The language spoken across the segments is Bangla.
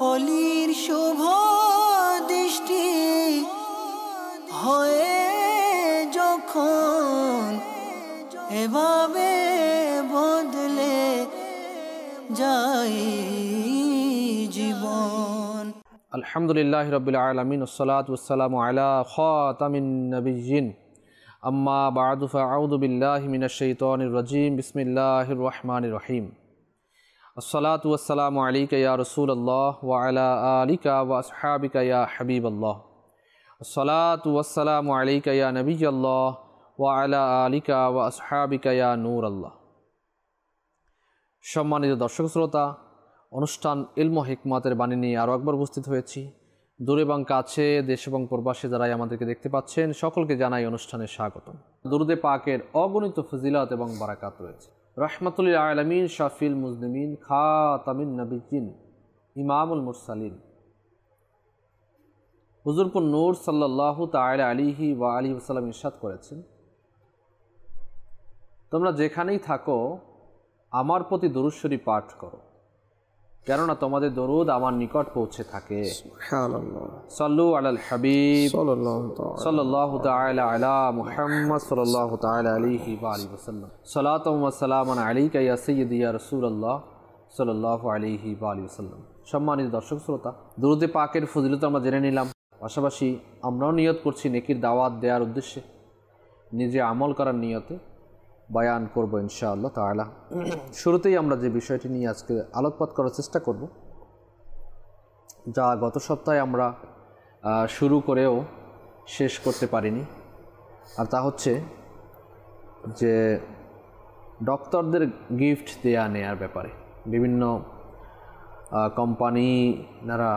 অলির শুভ দৃষ্টি হয়ে যখন এভাবে বদলে যায় জীবন। আলহামদুলিল্লাহ রাব্বিল আলামিন ওয়াসসালাতু ওয়াসসালামু আলা খাতামিন নাবিয়্যিন আম্মা বা'দু ফাআউযু বিল্লাহি মিনাশ শাইতানির রাজীম বিসমিল্লাহির রহমানির রহিম। আসসালাতু ওয়াসসালামু আলাইকা ইয়া রাসূলুল্লাহ ওয়া আলা আলিকা ওয়া আসহাবিকা ইয়া হাবিবাল্লাহ। আসসালাতু ওয়াসসালামু আলাইকা ইয়া নাবিয়্যাল্লাহ ওয়া আলা আলিকা ওয়া আসহাবিকা ইয়া নূরাল্লাহ। সম্মানিত দর্শক শ্রোতা, অনুষ্ঠান ইলম ও হিকমতের বাণী নিয়ে আরও একবার উপস্থিত হয়েছি। দূরে এবং কাছে, দেশ এবং প্রবাসে যারাই আমাদেরকে দেখতে পাচ্ছেন, সকলকে জানাই অনুষ্ঠানে স্বাগতম। দুরুদে পাকের অগণিত ফজিলত এবং বারাকাত রয়েছে। রাহমাতুল লিল আলামিন, শাফিল মুজনিমিন, খাতামিন নবিয়্যিন, ইমামুল মুরসালিন হুজুরপুর নূর সাল্লাল্লাহু তাআলা আলাইহি ওয়া আলিহি ওয়াসাল্লাম ইরশাদ করেছেন, তোমরা যেখানেই থাকো আমার প্রতি দরুদ শরীফ পাঠ করো, কেননা তোমাদের দরুদ আমার নিকট পৌঁছে থাকে। সুবহানাল্লাহ। সাল্লু আলাল হাবিব সাল্লাল্লাহু তাআলা আলা মুহাম্মদ সাল্লাল্লাহু তাআলা আলাইহি ওয়া আলিহি ওয়াসাল্লাম। সালাতু ওয়া সালামুন আলাইকা ইয়া সাইয়্যিদি ইয়া রাসূলুল্লাহ সাল্লাল্লাহু আলাইহি ওয়া আলিহি ওয়াসাল্লাম। সম্মানিত দর্শক শ্রোতা, দরুদে পাকের ফজিলত আমরা জেনে নিলাম, পাশাপাশি আমরাও নিয়ত করছি নেকির দাওয়াত দেওয়ার উদ্দেশ্যে, নিজে আমল করার নিয়তে বয়ান করব ইনশাআল্লাহ তাআলা। শুরুতেই আমরা যে বিষয়টি নিয়ে আজকে আলোকপাত করার চেষ্টা করব, যা গত সপ্তাহে আমরা শুরু করেও শেষ করতে পারিনি, আর তা হচ্ছে যে ডক্টরদের গিফট দেয়া নেয়ার ব্যাপারে। বিভিন্ন কোম্পানিরা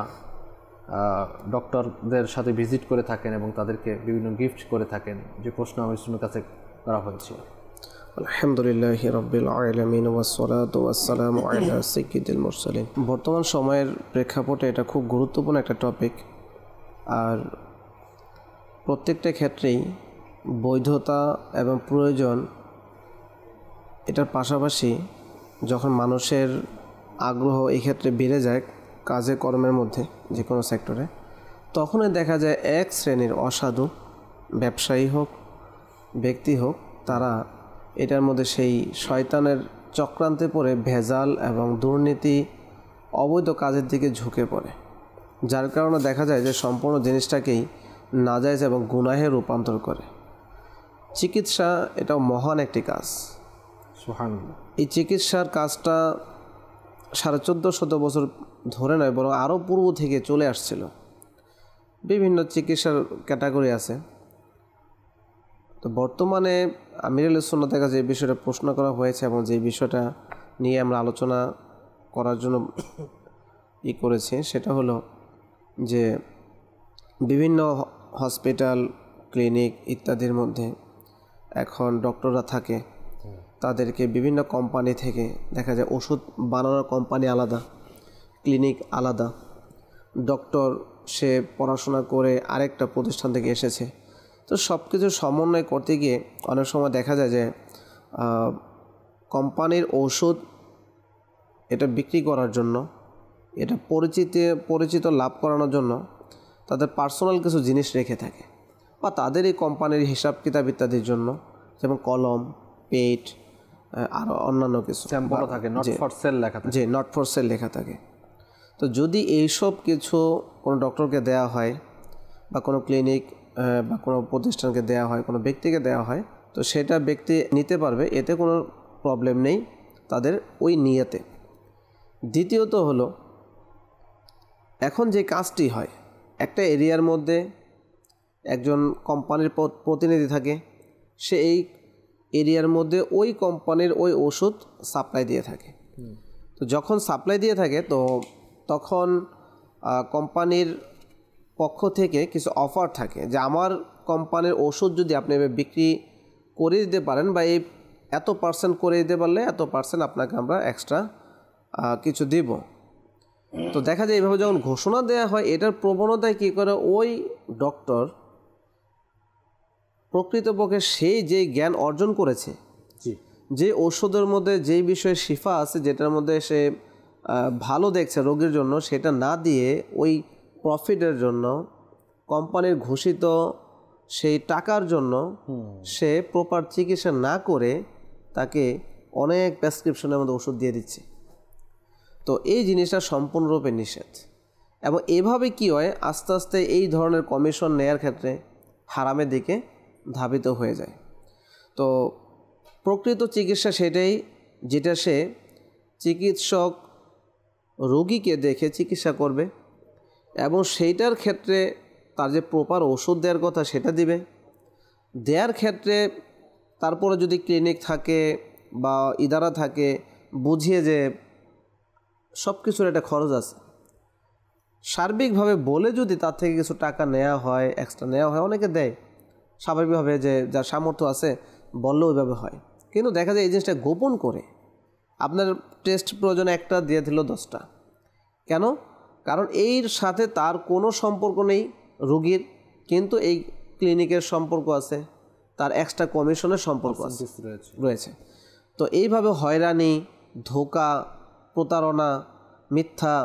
ডক্টরদের সাথে ভিজিট করে থাকেন এবং তাদেরকে বিভিন্ন গিফট করে থাকেন, যে প্রশ্ন আমার কাছে করা হয়েছিল। আলহামদুলিল্লাহি রাব্বিল আলামিন ওয়াসসালাতু ওয়াসসালামু আলা সাইয়্যিদিল মুরসালিন। বর্তমান সময়ের প্রেক্ষাপটে এটা খুব গুরুত্বপূর্ণ একটা টপিক, আর প্রত্যেকটা ক্ষেত্রেই বৈধতা এবং প্রয়োজন এটার পাশাপাশি যখন মানুষের আগ্রহ এই ক্ষেত্রে বেড়ে যায় কাজে কর্মের মধ্যে যে কোনো সেক্টরে, তখনই দেখা যায় এক শ্রেণীর অসাধু ব্যবসায়ী হোক, ব্যক্তি হোক, তারা এটার মধ্যে সেই শয়তানের চক্রান্তে পড়ে ভেজাল এবং দুর্নীতি, অবৈধ কাজের দিকে ঝুঁকে পড়ে, যার কারণে দেখা যায় যে সম্পূর্ণ জিনিসটাকেই নাজায়েজ এবং গুনাহে রূপান্তর করে। চিকিৎসা এটাও মহান একটি কাজ। সুবহানাল্লাহ। এই চিকিৎসার কাজটা 1450 বছর ধরে নয়, বরং আরও পূর্ব থেকে চলে আসছিল। বিভিন্ন চিকিৎসার ক্যাটাগরি আছে। তো বর্তমানে আমিরুল সুন্নাতের কাছে এই বিষয়টা প্রশ্ন করা হয়েছে এবং যে বিষয়টা নিয়ে আমরা আলোচনা করার জন্য করেছি, সেটা হলো যে বিভিন্ন হসপিটাল, ক্লিনিক ইত্যাদির মধ্যে এখন ডক্টররা থাকে, তাদেরকে বিভিন্ন কোম্পানি থেকে দেখা যায় ওষুধ বানানোর কোম্পানি আলাদা, ক্লিনিক আলাদা, ডক্টর সে পড়াশোনা করে আরেকটা প্রতিষ্ঠান থেকে এসেছে। তো সব কিছু সমন্বয় করতে গিয়ে অনেক সময় দেখা যায় যে কোম্পানির ঔষধ এটা বিক্রি করার জন্য, এটা পরিচিত লাভ করানোর জন্য তাদের পার্সোনাল কিছু জিনিস রেখে থাকে, বা তাদের এই কোম্পানির হিসাব কিতাব ইত্যাদির জন্য, যেমন কলম, পেট, আরও অন্যান্য কিছু স্যাম্পলও থাকে, নট ফর সেল লেখা থাকে। যে নট ফর সেল লেখা থাকে। তো যদি এইসব কিছু কোনো ডক্টরকে দেওয়া হয় বা কোনো ক্লিনিক বা কোনো প্রতিষ্ঠানকে দেওয়া হয়, কোনো ব্যক্তিকে দেওয়া হয়, তো সেটা ব্যক্তি নিতে পারবে, এতে কোনো প্রবলেম নেই তাদের ওই নিয়তে। দ্বিতীয়ত হলো, এখন যে কাজটি হয়, একটা এরিয়ার মধ্যে একজন কোম্পানির প্রতিনিধি থাকে, সে এই এরিয়ার মধ্যে ওই কোম্পানির ওই ওষুধ সাপ্লাই দিয়ে থাকে। তো যখন সাপ্লাই দিয়ে থাকে, তো তখন কোম্পানির পক্ষ থেকে কিছু অফার থাকে যে আমার কোম্পানির ওষুধ যদি আপনি বিক্রি করে দিতে পারেন, বা এই এত % করে দিতে পারলে এত % আপনাকে আমরা এক্সট্রা কিছু দেব। তো দেখা যায় এইভাবে যখন ঘোষণা দেওয়া হয়, এটার প্রবণতায় কী করে, ওই ডক্টর প্রকৃতপক্ষে সেই যে জ্ঞান অর্জন করেছে, যে ওষুধের মধ্যে যেই বিষয়ে শিফা আছে, যেটার মধ্যে সে ভালো দেখছে রোগীর জন্য সেটা না দিয়ে ওই প্রফিটের জন্য, কোম্পানির ঘোষিত সেই টাকার জন্য সে প্রপার চিকিৎসা না করে তাকে অনেক প্রেসক্রিপশনের মধ্যে ওষুধ দিয়ে দিচ্ছে। তো এই জিনিসটা সম্পূর্ণরূপে নিষেধ। এবং এভাবে কি হয়, আস্তে আস্তে এই ধরনের কমিশন নেয়ার ক্ষেত্রে হারামের দিকে ধাবিত হয়ে যায়। তো প্রকৃত চিকিৎসা সেটাই যেটা সে চিকিৎসক রোগীকে দেখে চিকিৎসা করবে এবং সেইটার ক্ষেত্রে তার যে প্রপার ওষুধ দেওয়ার কথা সেটা দিবে। দেওয়ার ক্ষেত্রে তারপরে যদি ক্লিনিক থাকে বা ইদারা থাকে, বুঝিয়ে যে সব কিছুর একটা খরচ আছে, সার্বিকভাবে বলে যদি তার থেকে কিছু টাকা নেওয়া হয়, এক্সট্রা নেওয়া হয়, অনেকে দেয় স্বাভাবিকভাবে, যে যার সামর্থ্য আছে বললেও ওইভাবে হয়। কিন্তু দেখা যায় এই জিনিসটা গোপন করে আপনার টেস্ট প্রয়োজনে একটা দিয়ে দিল 10টা। কেন? কারণ এর সাথে তার কোনো সম্পর্ক নেই রোগীর, কিন্তু এই ক্লিনিকের সম্পর্ক আছে, তার এক্সট্রা কমিশনের সম্পর্ক রয়েছে। তো এইভাবে হয়রানি, ধোঁকা, প্রতারণা, মিথ্যা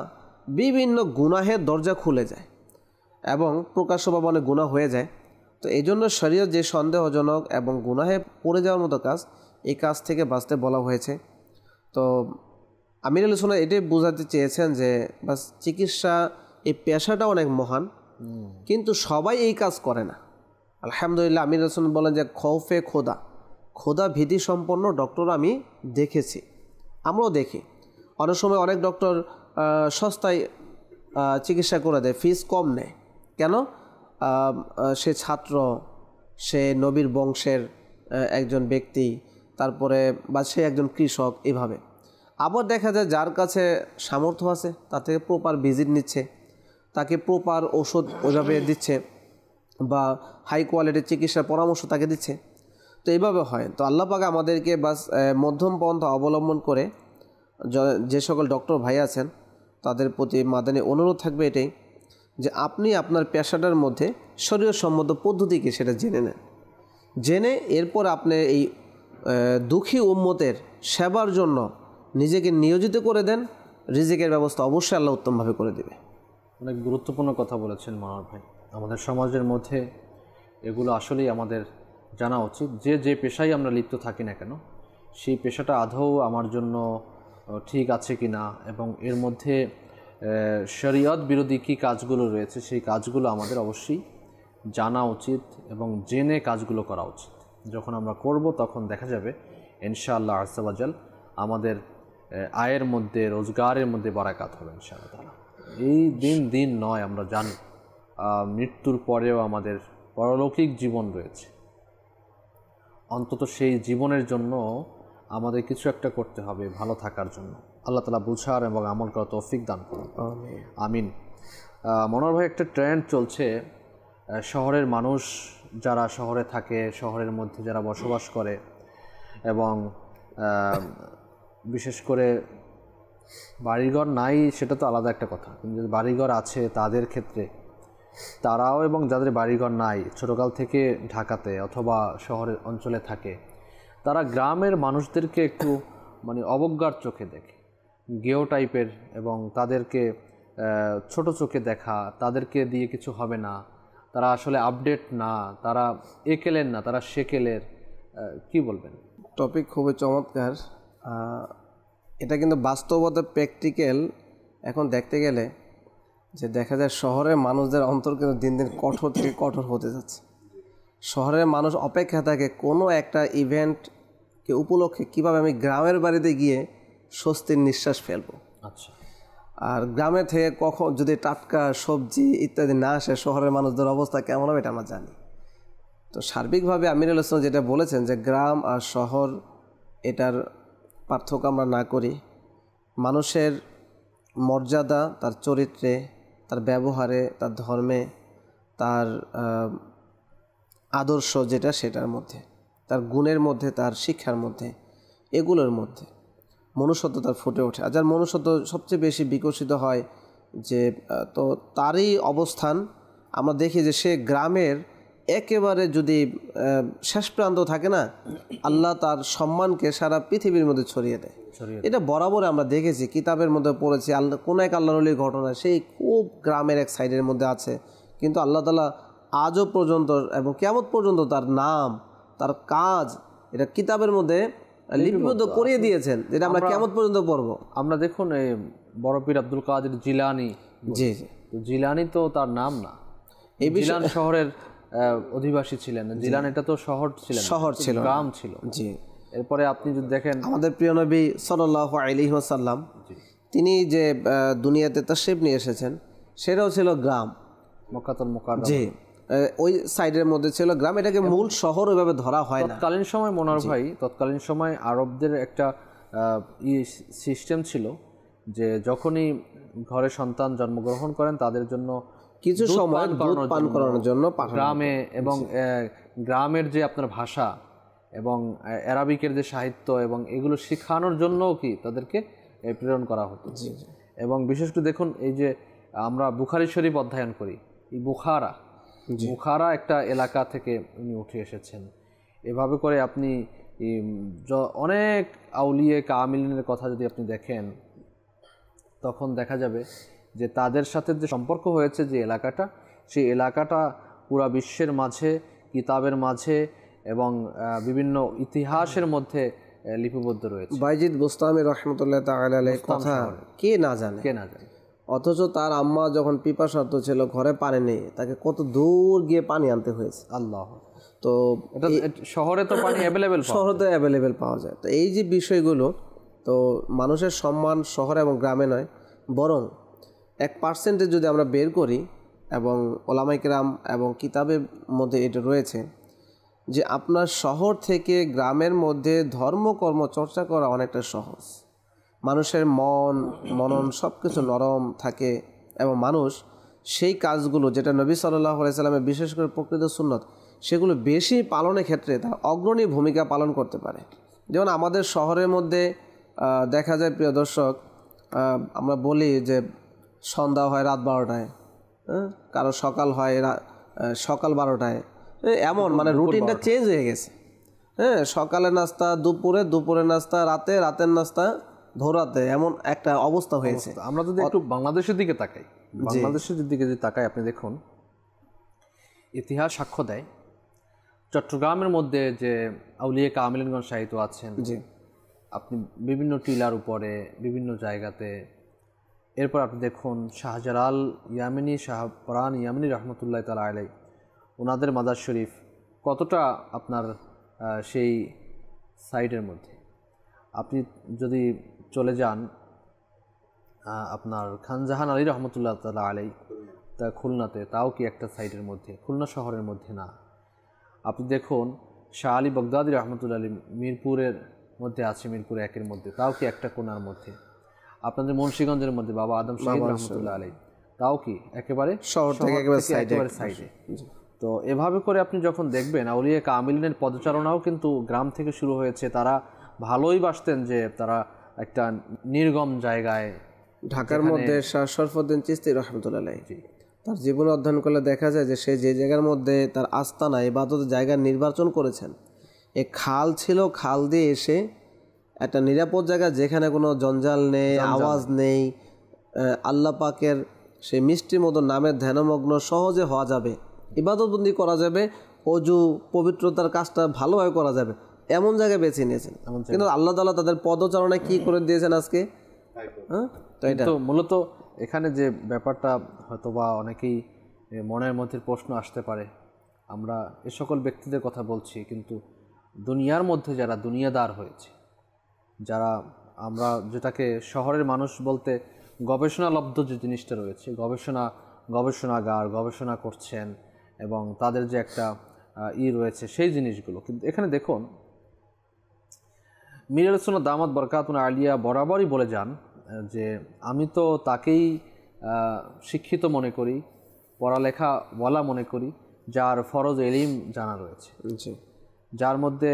বিভিন্ন গুনাহের দরজা খুলে যায় এবং প্রকাশ্যভাবে অনেক গুনাহ হয়ে যায়। তো এই জন্য শরীয়ত যে সন্দেহজনক এবং গুনাহে পড়ে যাওয়ার মতো কাজ, এই কাজ থেকে বাঁচতে বলা হয়েছে। তো আমিরুল ইসলাম এটাই বোঝাতে চেয়েছেন যে বাস চিকিৎসা এই পেশাটা অনেক মহান, কিন্তু সবাই এই কাজ করে না। আলহামদুলিল্লাহ আমিরুল ইসলাম বলেন যে খৌফে খোদা ভীতি সম্পন্ন ডক্টর আমি দেখেছি, আমরাও দেখি। অনেক সময় অনেক ডক্টর সস্তায় চিকিৎসা করে দেয়, ফিস কম নেয়। কেন? সে ছাত্র, সে নবীর বংশের একজন ব্যক্তি, তারপরে বা সে একজন কৃষক, এভাবে। আবার দেখা যায় যার কাছে সামর্থ্য আছে তার থেকে প্রপার ভিজিট নিচ্ছে, তাকে প্রপার ওষুধ ওইভাবে দিচ্ছে বা হাই কোয়ালিটির চিকিৎসার পরামর্শ তাকে দিচ্ছে। তো এইভাবে হয়। তো আল্লাহ পাক আমাদেরকে বাস মধ্যম পন্থা অবলম্বন করে যে সকল ডক্টর ভাই আছেন তাদের প্রতি মাদানী অনুরোধ থাকবে এটাই যে আপনি আপনার পেশাটার মধ্যে শরীয়সম্মত পদ্ধতিকে সেটা জেনে নেন, জেনে এরপর আপনি এই দুঃখী উম্মতের সেবার জন্য নিজেকে নিয়োজিত করে দেন। রিজিকের ব্যবস্থা অবশ্যই আল্লাহ উত্তমভাবে করে দেবে। অনেক গুরুত্বপূর্ণ কথা বলেছেন মনোহর ভাই। আমাদের সমাজের মধ্যে এগুলো আসলেই আমাদের জানা উচিত, যে পেশায় আমরা লিপ্ত থাকি না কেন সেই পেশাটা আদৌ আমার জন্য ঠিক আছে কি না, এবং এর মধ্যে শরীয়ত বিরোধী কী কাজগুলো রয়েছে সেই কাজগুলো আমাদের অবশ্যই জানা উচিত এবং জেনে কাজগুলো করা উচিত। যখন আমরা করব তখন দেখা যাবে ইনশাআল্লাহ আযজা ওয়া জাল আমাদের আয়ের মধ্যে, রোজগারের মধ্যে বারাকাত হবে ইনশাআল্লাহ তাআলা। এই দিন নয়, আমরা জানি মৃত্যুর পরেও আমাদের পরলৌকিক জীবন রয়েছে। অন্তত সেই জীবনের জন্য আমাদের কিছু একটা করতে হবে ভালো থাকার জন্য। আল্লাহ তাআলা বুঝার এবং আমল করার তৌফিক দান করুন, আমিন। মনোহর ভাই, একটা ট্রেন্ড চলছে, শহরের মানুষ যারা শহরে থাকে, শহরের মধ্যে যারা বসবাস করে এবং বিশেষ করে বাড়িঘর নাই সেটা তো আলাদা একটা কথা, কিন্তু যদি বাড়িঘর আছে তাদের ক্ষেত্রে তারাও, এবং যাদের বাড়িঘর নাই ছোটোকাল থেকে ঢাকাতে অথবা শহরের অঞ্চলে থাকে, তারা গ্রামের মানুষদেরকে একটু মানে অবজ্ঞার চোখে দেখে, গেও টাইপের, এবং তাদেরকে ছোট চোখে দেখা, তাদেরকে দিয়ে কিছু হবে না, তারা আসলে আপডেট না, তারা একেলের না, তারা সেকেলের। কি বলবেন? টপিক খুবই চমৎকার। এটা কিন্তু বাস্তবতা প্র্যাকটিক্যাল এখন দেখতে গেলে যে দেখা যায় শহরের মানুষদের অন্তর কিন্তু দিন দিন কঠোর থেকে কঠোর হতে যাচ্ছে। শহরের মানুষ অপেক্ষা থাকে কোনো একটা ইভেন্টকে উপলক্ষে কীভাবে আমি গ্রামের বাড়িতে গিয়ে স্বস্তির নিঃশ্বাস ফেলবো। আচ্ছা। আর গ্রামে থেকে কখন যদি টাটকা সবজি ইত্যাদি না আসে শহরের মানুষদের অবস্থা কেমন হবে এটা আমরা জানি। তো সার্বিকভাবে আমিরুল ইসলাম যেটা বলেছেন যে গ্রাম আর শহর এটার পার্থক্য আমরা না করি, মানুষের মর্যাদা তার চরিত্রে, তার ব্যবহারে, তার ধর্মে, তার আদর্শ যেটা সেটার মধ্যে, তার গুণের মধ্যে, তার শিক্ষার মধ্যে, এগুলোর মধ্যে মনুষ্যত্ব তার ফুটে ওঠে। আর যার মনুষ্যত্ব সবচেয়ে বেশি বিকশিত হয় যে তো তারই অবস্থান আমরা দেখি যে সে গ্রামের একেবারে যদি শেষ প্রান্ত থাকে না, আল্লাহ তার সম্মানকে সারা পৃথিবীর মধ্যে ছড়িয়ে দেয়। এটা বরাবর আমরা দেখেছি, কিতাবের মধ্যে পড়েছি। আল্লাহ কোন এক আল্লাহর ওলির ঘটনা, সেই খুব গ্রামের এক সাইডের মধ্যে আছে, কিন্তু আল্লাহ তাআলা আজও পর্যন্ত এবং কিয়ামত পর্যন্ত তার নাম, তার কাজ এটা কিতাবের মধ্যে লিপিবদ্ধ করিয়ে দিয়েছেন, যেটা আমরা কিয়ামত পর্যন্ত পড়ব। আমরা দেখুন এই বড় পীর আব্দুল কাদের জিলানী, জি জিলানী তো তার নাম না, এই জিলান শহরের অধিবাসী ছিলেন। জিলান এটা তো শহর ছিল, গ্রাম ছিল। জি। এরপরে আপনি যদি দেখেন আমাদের প্রিয় নবী সাল্লাল্লাহু আলাইহি ওয়াসাল্লাম তিনি যে দুনিয়াতে তাশরিফ নিয়ে এসেছেন সেটাও ছিল গ্রাম, মক্কাতুল মুকাররম। জি, ওই সাইডের মধ্যে ছিল গ্রাম, এটাকে মূল শহর ওইভাবে ধরা হয় না। তৎকালীন সময় মনোহর ভাই, তৎকালীন সময় আরবদের একটা সিস্টেম ছিল যে যখনই ঘরে সন্তান জন্মগ্রহণ করেন তাদের জন্য কিছু সময় দুধ পান করানোর জন্য গ্রামে, এবং গ্রামের যে আপনার ভাষা এবং অ্যারাবিকের যে সাহিত্য এবং এগুলো শেখানোর জন্যও কি তাদেরকে প্রেরণ করা হতো। এবং বিশেষ করে দেখুন এই যে আমরা বুখারী শরীফ অধ্যয়ন করি, এই বুখারা একটা এলাকা থেকে উনি উঠে এসেছেন। এভাবে করে আপনি অনেক আউলিয়ে কামিলিনের কথা যদি আপনি দেখেন, তখন দেখা যাবে যে তাদের সাথে যে সম্পর্ক হয়েছে যে এলাকাটা, সেই এলাকাটা পুরা বিশ্বের মাঝে, কিতাবের মাঝে এবং বিভিন্ন ইতিহাসের মধ্যে লিপিবদ্ধ রয়েছে। বাইজিদ বুস্তামি রাহমাতুল্লাহ তাআলা আলাইহি কথা কে না জানে, অথচ তার আম্মা যখন পিপাসার্ত ছিল, ঘরে পানি নেই, তাকে কত দূর গিয়ে পানি আনতে হয়েছে। আল্লাহ। তো এটা শহরে তো পানি অ্যাভেলেবেল, শহরে অ্যাভেলেবেল পাওয়া যায়। তো এই যে বিষয়গুলো, তো মানুষের সম্মান শহরে এবং গ্রামে নয়, বরং 1% যদি আমরা বের করি, এবং ওলামায়ে কেরাম এবং কিতাবের মধ্যে এটা রয়েছে যে আপনার শহর থেকে গ্রামের মধ্যে ধর্মকর্ম চর্চা করা অনেকটা সহজ। মানুষের মনন সব কিছু নরম থাকে, এবং মানুষ সেই কাজগুলো যেটা নবী সাল্লাল্লাহু আলাইহি সাল্লামের বিশেষ করে প্রকৃত সুন্নত, সেগুলো বেশি পালনের ক্ষেত্রে তার অগ্রণী ভূমিকা পালন করতে পারে। যেমন আমাদের শহরের মধ্যে দেখা যায়, প্রিয় দর্শক, আমরা বলি যে সন্ধ্যা হয় রাত 12টায়, কারো সকাল হয় সকাল 12টায়, এমন মানে রুটিনটা চেঞ্জ হয়ে গেছে। সকালের নাস্তা দুপুরে, দুপুরের নাস্তা রাতে, রাতের নাস্তা ভোরাতে, এমন একটা অবস্থা হয়েছে। আমরা যদি একটু বাংলাদেশের দিকে তাকাই, বাংলাদেশের দিকে যদি তাকাই, আপনি দেখুন ইতিহাস সাক্ষ্য দেয় চট্টগ্রামের মধ্যে যে আউলিয়া কামিলিনগণ সাহিত্য আছেন, আপনি বিভিন্ন টিলার উপরে বিভিন্ন জায়গাতে। এরপর আপনি দেখুন শাহজালাল ইয়ামিনী, শাহপরান ইয়ামিনী রহমতুল্লাহ তাআলা আলাইহি, ওনাদের মাজার শরীফ কতটা আপনার সেই সাইডের মধ্যে। আপনি যদি চলে যান আপনার খানজাহান আলী রহমতুল্লাহ তাআলা আলাইহি তা খুলনাতে, তাও কি একটা সাইডের মধ্যে, খুলনা শহরের মধ্যে না। আপনি দেখুন শাহ আলী বাগদাদী রহমতুল্লাহ আলাইহি মিরপুরের মধ্যে আছে, মিরপুর 1-এর মধ্যে, তাও কি একটা কোনার মধ্যে। আপনাদের মুন্সিগঞ্জের মধ্যে বাবা আদম শহীদ রহমতুল্লাহ আলাইহি, তাও কি একেবারে শহর থেকে একেবারে সাইডে। তো এভাবে করে আপনি যখন দেখবেন আউলিয়া কামিলিনের পদচারণাও কিন্তু গ্রাম থেকে শুরু হয়েছে। তারা ভালোই বাসতেন যে তারা একটা নির্গম জায়গায়, ঢাকার মধ্যে শাহ শরফুদ্দীন চিশতি রাহমাতুল্লাহ আলাইহি, তার জীবন অধ্যয়ন করলে দেখা যায় যে সে যে জায়গার মধ্যে তার আস্তানা ইবাদতের জায়গা নির্বাচন করেছেন, এ খাল ছিল, খাল দিয়ে এসে একটা নিরাপদ জায়গা যেখানে কোনো জঞ্জাল নেই, আওয়াজ নেই, আল্লাহ পাকের সেই মিষ্টি মতো নামের ধ্যানমগ্ন সহজে হওয়া যাবে, ইবাদতবন্দি করা যাবে, অজু পবিত্রতার কাজটা ভালোভাবে করা যাবে, এমন জায়গায় বেছে নিয়েছেন। কিন্তু আল্লাহ তাআলা তাদের পদচারণায় কি করে দিয়েছেন আজকে। তো এটা মূলত এখানে যে ব্যাপারটা হয়তোবা অনেকেই মনের মধ্যে প্রশ্ন আসতে পারে, আমরা এ সকল ব্যক্তিদের কথা বলছি, কিন্তু দুনিয়ার মধ্যে যারা দুনিয়াদার হয়েছে, যারা আমরা যেটাকে শহরের মানুষ বলতে গবেষণালব্ধ যে জিনিসটা রয়েছে, গবেষণাগার গবেষণা করছেন এবং তাদের যে একটা রয়েছে সেই জিনিসগুলো। কিন্তু এখানে দেখুন মীর আহলে সুন্নাত দামাত বরকাতুন আলিয়া বরাবরই বলে যান যে আমি তো তাকেই শিক্ষিত মনে করি, পড়ালেখা ওয়ালা মনে করি, যার ফরজ ইলম জানা রয়েছে, যার মধ্যে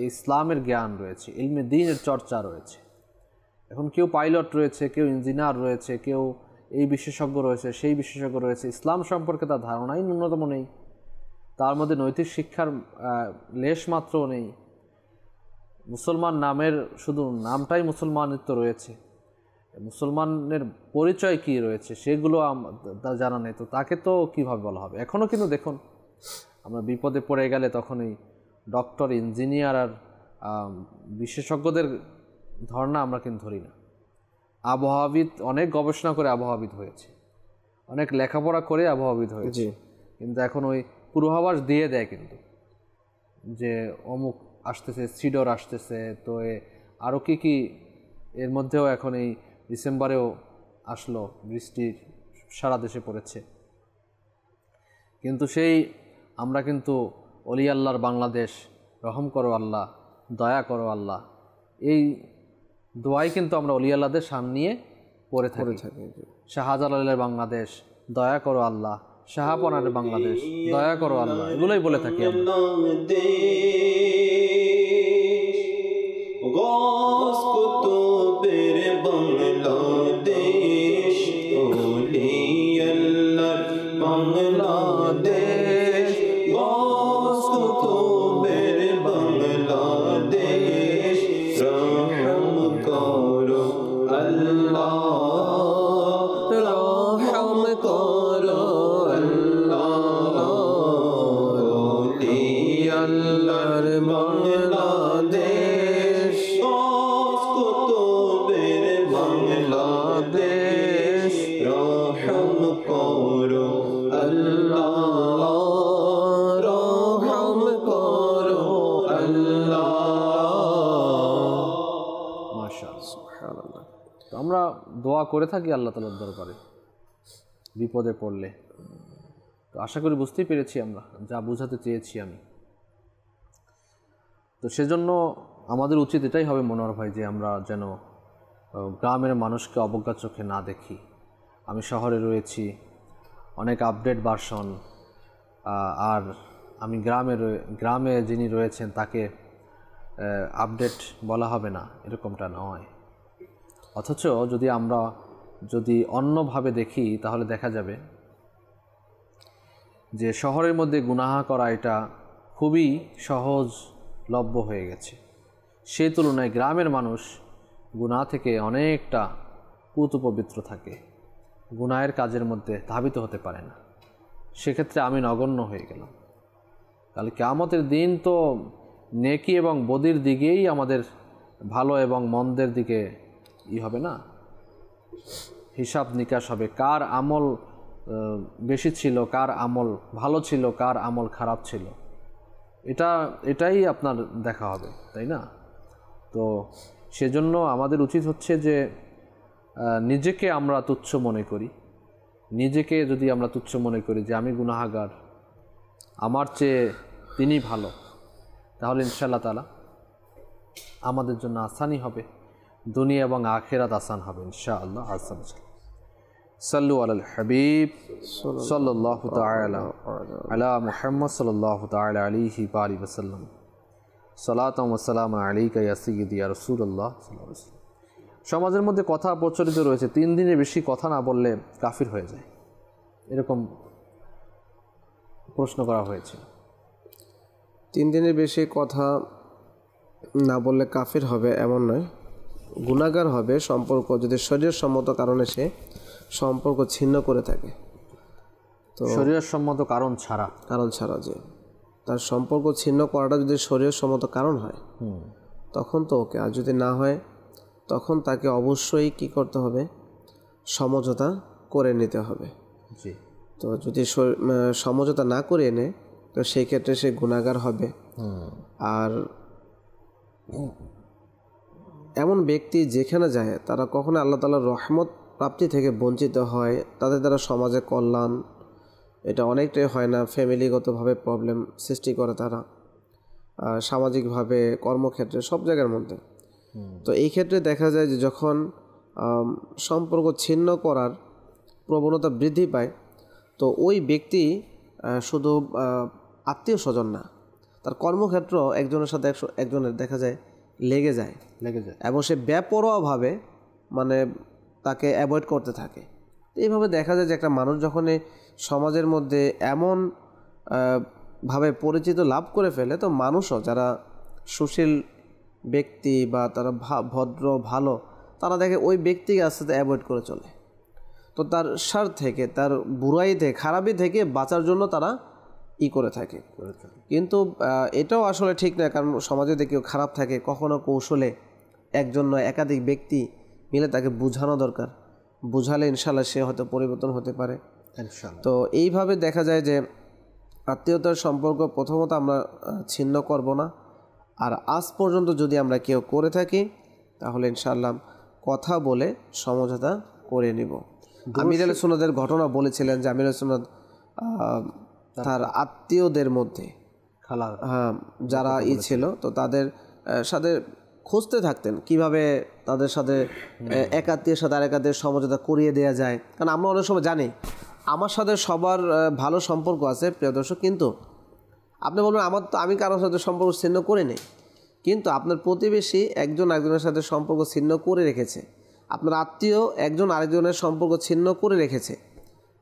ইসলামের জ্ঞান রয়েছে, ইলমে দ্বীনের চর্চা রয়েছে। এখন কেউ পাইলট রয়েছে, কেউ ইঞ্জিনিয়ার রয়েছে, কেউ এই বিশেষজ্ঞ রয়েছে, সেই বিশেষজ্ঞ রয়েছে, ইসলাম সম্পর্কে তার ধারণাই ন্যূনতম নেই। তার মধ্যে নৈতিক শিক্ষার লেশ মাত্র নেই। মুসলমান নামের শুধু নামটাই মুসলমানিত্ব রয়েছে, মুসলমানের পরিচয় কি রয়েছে সেগুলো জানা নেই, তো তাকে তো কীভাবে বলা হবে? এখনও কিন্তু দেখুন, আমরা বিপদে পড়ে গেলে তখন এই ডক্টর, ইঞ্জিনিয়ার আর বিশেষজ্ঞদের ধর্ণা আমরা কিন্তু ধরি না। আবহাওয়াবিদ অনেক গবেষণা করে আবহাওয়াবিদ হয়েছে, অনেক লেখাপড়া করে আবহাওয়াবিদ হয়েছে, কিন্তু এখন ওই পূর্বাভাস দিয়ে দেয় কিন্তু যে অমুক আসতেছে, সিডর আসতেছে, তো আরও কি এর মধ্যেও এখন এই ডিসেম্বরেও আসলো, বৃষ্টি সারা দেশে পড়েছে। কিন্তু সেই আমরা কিন্তু অলি আল্লাহর বাংলাদেশ, রহম করো আল্লাহ, দয়া করো আল্লাহ, এই দোয়াই কিন্তু আমরা অলি আল্লাহদের সামনে নিয়ে পড়ে থাকি। শাহজালালের বাংলাদেশ, দয়া করো আল্লাহ, শাহপনারের বাংলাদেশ, দয়া করো আল্লাহ, এগুলোই বলে থাকি আমরা। আমরা দোয়া করে থাকি আল্লাহ তাআলার দরবারে বিপদে পড়লে। তো আশা করি বুঝতেই পেরেছি আমরা যা বোঝাতে চেয়েছি আমি। তো সেজন্য আমাদের উচিত এটাই হবে মনোহর ভাই, যে আমরা যেন গ্রামের মানুষকে অবজ্ঞা চোখে না দেখি। আমি শহরে রয়েছি, অনেক আপডেট ভার্সন, আর আমি গ্রামে যিনি রয়েছেন তাকে আপডেট বলা হবে না, এরকমটা নয়। অথচ যদি অন্যভাবে দেখি তাহলে দেখা যাবে যে শহরের মধ্যে গুনাহ করা এটা খুবই সহজলভ্য হয়ে গেছে। সেই তুলনায় গ্রামের মানুষ গুনাহ থেকে অনেকটা পুতপবিত্র থাকে, গুনাহের কাজের মধ্যে ধাবিত হতে পারে না। সেক্ষেত্রে আমি নগণ্য হয়ে গেলাম। তাহলে কিয়ামতের দিন তো নেকি এবং বদির দিকেই আমাদের ভালো এবং মন্দের দিকে হবে না, হিসাব নিকাশ হবে, কার আমল বেশি ছিল, কার আমল ভালো ছিল, কার আমল খারাপ ছিল, এটাই আপনার দেখা হবে, তাই না? তো সেজন্য আমাদের উচিত হচ্ছে যে নিজেকে আমরা তুচ্ছ মনে করি। নিজেকে যদি আমরা তুচ্ছ মনে করি যে আমি গুনাহগার, আমার চেয়ে তিনি ভালো, তাহলে ইনশাআল্লাহ তাআলা আমাদের জন্য আসানই হবে, দুনিয়া এবং আখিরাত আসান হবে ইনশাআল্লাহ। আসান সাল্লু আলাল হাবিব সাল্লাল্লাহু তাআলা আলা মুহাম্মদ সাল্লাল্লাহু তাআলা আলাইহি ওয়া আলিহি ওয়াসাল্লাম। সালাতাম ওয়া সালামু আলাইকা ইয়া সাইয়্যিদি ইয়া রাসূলুল্লাহ সাল্লাল্লাহু আলাইহি ওয়াসাল্লাম। সমাজের মধ্যে কথা প্রচলিত রয়েছে 3 দিনের বেশি কথা না বললে কাফির হয়ে যায়, এরকম প্রশ্ন করা হয়েছে। 3 দিনের বেশি কথা না বললে কাফির হবে এমন নয়, গুনাহগার হবে সম্পর্ক যদি শরীয়তসম্মত কারণে সে সম্পর্ক ছিন্ন করে থাকে। তো শরীয়তসম্মত কারণ ছাড়া যে তার সম্পর্ক ছিন্ন করাটা যদি শরীয়তসম্মত কারণ হয় তখন তো ওকে, আর যদি না হয় তখন তাকে অবশ্যই কি করতে হবে, সমঝোতা করে নিতে হবে। জি। তো যদি সমঝোতা না করে এনে তো সেই ক্ষেত্রে সে গুনাহগার হবে। আর এমন ব্যক্তি যেখানে যায় তারা কখনো আল্লাহ তাআলার রহমত প্রাপ্তি থেকে বঞ্চিত হয়, তাদের দ্বারা সমাজে কল্যাণ এটা অনেকটাই হয় না, ফ্যামিলিগতভাবে প্রবলেম সৃষ্টি করে তারা, সামাজিকভাবে, কর্মক্ষেত্রে, সব জায়গার মধ্যে। তো এই ক্ষেত্রে দেখা যায় যে যখন সম্পর্ক ছিন্ন করার প্রবণতা বৃদ্ধি পায়, তো ওই ব্যক্তি শুধু আত্মীয় স্বজন না, তার কর্মক্ষেত্র একজনের সাথে একজনের দেখা যায় লেগে যায় এবং সে বেপরোয়াভাবে মানে তাকে অ্যাভয়েড করতে থাকে। এইভাবে দেখা যায় যে একটা মানুষ যখন সমাজের মধ্যে এমন ভাবে পরিচিত লাভ করে ফেলে, তো মানুষও যারা সুশীল ব্যক্তি বা তারা ভদ্র ভালো, তারা দেখে ওই ব্যক্তিকে আস্তে আস্তে অ্যাভয়েড করে চলে। তো তার স্বার্থ থেকে, তার বুড়াই থেকে, খারাপি থেকে বাঁচার জন্য তারা করে থাকে। কিন্তু এটাও আসলে ঠিক না, কারণ সমাজে যদি কেউ খারাপ থাকে, কখনো কৌশলে একজন নয় একাধিক ব্যক্তি মিলে তাকে বোঝানো দরকার। বুঝালে ইনশাল্লাহ সে হয়তো পরিবর্তন হতে পারে। তো এইভাবে দেখা যায় যে আত্মীয়তার সম্পর্ক প্রথমত আমরা ছিন্ন করব না, আর আজ পর্যন্ত যদি আমরা কেউ করে থাকি তাহলে ইনশাআল্লাহ কথা বলে সমঝোতা করে নিব। আমির আল সুন্নাতের ঘটনা বলেছিলেন যে আমির আল সুন্নাত তার আত্মীয়দের মধ্যে যারা ছিল, তো তাদের সাথে খুঁজতে থাকতেন কিভাবে তাদের সাথে এক আত্মীয়ের সাথে আরেক আত্মীয়ের সমঝোতা করিয়ে দেওয়া যায়। কারণ আমরা অনেক সময় জানি আমার সাথে সবার ভালো সম্পর্ক আছে প্রিয় দর্শক, কিন্তু আপনি বলবেন আমি কারোর সাথে সম্পর্ক ছিন্ন করে নেই, কিন্তু আপনার প্রতিবেশী একজন আরেকজনের সাথে সম্পর্ক ছিন্ন করে রেখেছে, আপনার আত্মীয় একজন আরেকজনের সম্পর্ক ছিন্ন করে রেখেছে।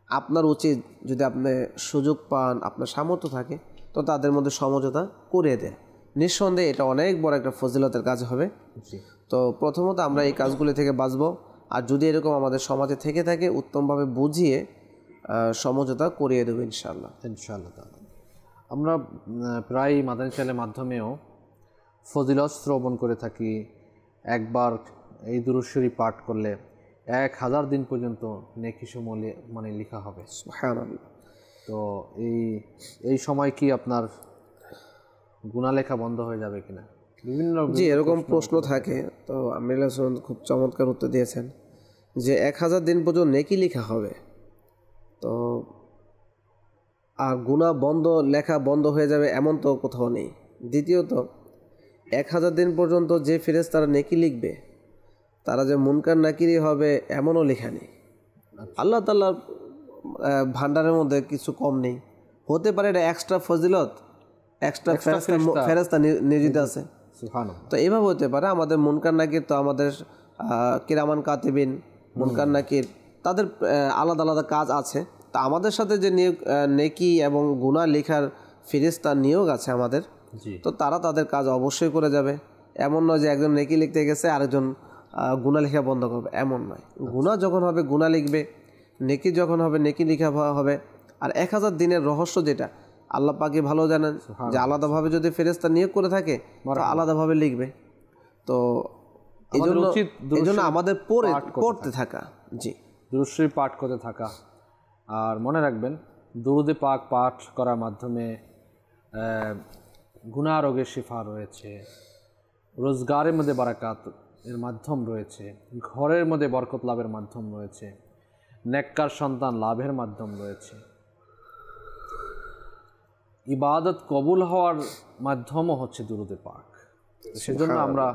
আপনার উচিত যদি আপনি সুযোগ পান, আপনার সামর্থ্য থাকে, তো তাদের মধ্যে সমঝোতা করে দেয়। নিঃসন্দেহে এটা অনেক বড় একটা ফজিলতের কাজ হবে। তো প্রথমত আমরা এই কাজগুলি থেকে বাঁচবো, আর যদি এরকম আমাদের সমাজে থেকে থাকে উত্তমভাবে বুঝিয়ে সমঝোতা করিয়ে দেবো ইনশাআল্লাহ। আমরা প্রায় মাদানী চ্যানেলের মাধ্যমেও ফজিলত শ্রবণ করে থাকি। একবার এই দুরূদ শরীফ পাঠ করলে 1000 দিন পর্যন্ত নেকি সমূলে মানে লেখা হবে। সুবহানাল্লাহ। তো এই সময় কি আপনার গুনাহ লেখা বন্ধ হয়ে যাবে কিনা, বিভিন্ন জি এরকম প্রশ্ন থাকে। তো আমির হাসান খুব চমৎকার উত্তর দিয়েছেন যে 1000 দিন পর্যন্ত নেকি লেখা হবে, তো আর গুনাহ লেখা বন্ধ হয়ে যাবে এমন তো কোথাও নেই। দ্বিতীয়ত 1000 দিন পর্যন্ত যে ফেরেশতারা নেকি লিখবে তারা যে মুনকার নাকিরি হবে এমনও লেখা নেই। আল্লাহ তাআলার ভান্ডারের মধ্যে কিছু কম নেই। হতে পারে এটা এক্সট্রা ফজিলত, এক্সট্রা ফেরেশতা নিয়োজিত আছে, তো এইভাবে হতে পারে। আমাদের মুনকার নাকির তো আমাদের কিরামান কাতিবিন মুনকার নাকির তাদের আলাদা আলাদা কাজ আছে। তা আমাদের সাথে যে নেকি এবং গুনাহ লেখার ফেরেশতা নিয়োগ আছে আমাদের, তো তারা তাদের কাজ অবশ্যই করে যাবে। এমন নয় যে একজন নেকি লিখতে গেছে আরেকজন গুনাহ লেখা বন্ধ করবে, এমন নয়। গুনাহ যখন হবে গুনাহ লিখবে, নেকি যখন হবে নেকি লেখা হবে। আর 1000 দিনের রহস্য যেটা আল্লাহ পাকই ভালো জানেন, যে আলাদাভাবে যদি ফেরেশতা নিয়োগ করে থাকে তো আলাদাভাবে লিখবে। তো এই জন্য আমাদের পড়তে থাকা, জি দুরূদ শরীফ পাঠ করতে থাকা। আর মনে রাখবেন দুরুদে পাক পাঠ করার মাধ্যমে গুনাহ রোগের শিফা রয়েছে, রোজগারের মধ্যে বারাকাত এর মাধ্যম রয়েছে, ঘরের মধ্যে বরকত লাভের মাধ্যম রয়েছে, নেককার সন্তান লাভের মাধ্যম রয়েছে, ইবাদত কবুল হওয়ার মাধ্যমও হচ্ছে দুরুদে পাক। সেজন্য আমরা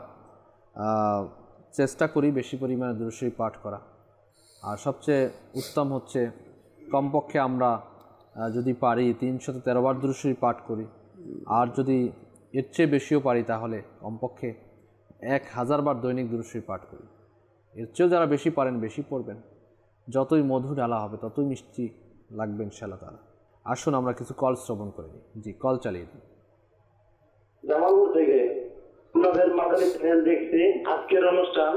চেষ্টা করি বেশি পরিমাণে দুরূদ শরীফ পাঠ করা। আর সবচেয়ে উত্তম হচ্ছে কমপক্ষে আমরা যদি পারি 313 বার দুরূদ শরীফ পাঠ করি, আর যদি এর চেয়ে বেশিও পারি তাহলে কমপক্ষে 1000 বার দৈনিক দুরূদ শরীফ পাঠ করি। এর চেয়েও যারা বেশি পারেন বেশি পড়বেন, যতই মধু ঢালা হবে ততই মিষ্টি লাগবে ইনশাআল্লাহ তাআলা। আসুন আমরা কিছু কল শ্রবণ করে নিই। জি, কল চালিয়ে দিন। জামালপুর থেকে আপনাদের মাদানী চ্যানেল দেখছি, আজকের অনুষ্ঠান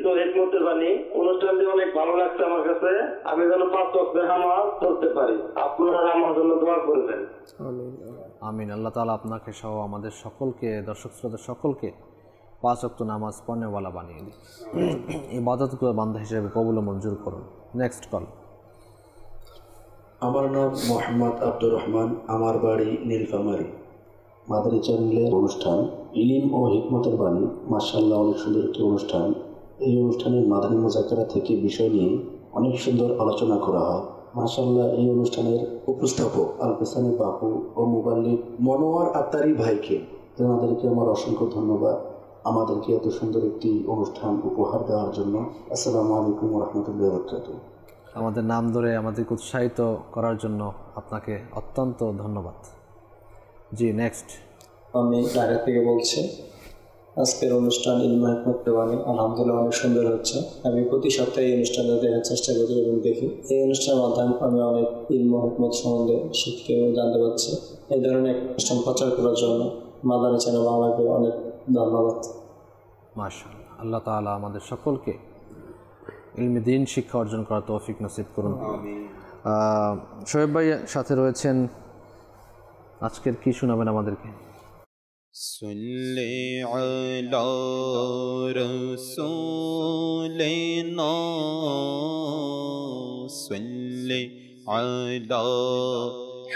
তো হিকমতের বাণী অনুষ্ঠানটি অনেক ভালো লাগছে আমার কাছে। আমি যেন 5 ওয়াক্ত নামাজ পড়তে পারি, আপনারা আমার জন্য দোয়া করবেন। আমিন। আল্লাহ তাআলা আপনাকে সহ আমাদের সকলকে, দর্শক শ্রোতা সকলকে 5 ওয়াক্ত নামাজ পড়নেওয়ালা বানিয়ে দিন, ইবাদতগুলো বান্দা হিসেবে কবুল ও মঞ্জুর করুন। Next call. আমার নাম মোহাম্মদ আব্দুর রহমান, আমার বাড়ি নীলফামারী। মাদানী চ্যানেলের অনুষ্ঠান ইলম ও হিকমতের বাণী, মাশাআল্লাহ অনেক সুন্দর একটি অনুষ্ঠান। এই অনুষ্ঠানে মাদানী মুযাক্কারা থেকে বিষয় নিয়ে অনেক সুন্দর আলোচনা করা হয়। মাশাআল্লাহ এই অনুষ্ঠানের উপস্থাপক আল-পেসানি বাপু ও মুবাল্লিগ মনোয়ার আত্তারি ভাইকে, তেনাদেরকে আমার অসংখ্য ধন্যবাদ আমাদেরকে এত সুন্দর একটি অনুষ্ঠান উপহার দেওয়ার জন্য। আসসালামু আলাইকুম ওয়া রাহমাতুল্লাহি ওয়া বারাকাতুহু। আমাদের নাম ধরে আমাদেরকে উৎসাহিত করার জন্য আপনাকে অত্যন্ত ধন্যবাদ। জি, নেক্সট। আমি ঢাকা থেকে বলছি। আজকের অনুষ্ঠান ইলম হিকমত বাণী আলহামদুলিল্লাহ অনেক সুন্দর হচ্ছে। আমি প্রতি সপ্তাহে এই অনুষ্ঠানটা দেখার চেষ্টা করি এবং দেখি। এই অনুষ্ঠানের মাধ্যমে আমি অনেক ইলম হিকমত সম্বন্ধে শিখতে এবং জানতে পারছি। এই ধরনের অনুষ্ঠান প্রচার করার জন্য মাদানী চ্যানেল বাংলাকে অনেক ধন্যবাদ। মাশাআল্লাহ, আল্লাহ তাআলা আমাদের সকলকে ইলমে দ্বীন শিক্ষা অর্জন করার তৌফিক নসিব করুন। শোয়েব ভাই সাথে রয়েছেন, আজকের কি শোনাবেন আমাদেরকে? সাল্লি আলা রাসূলিনা সাল্লি আলা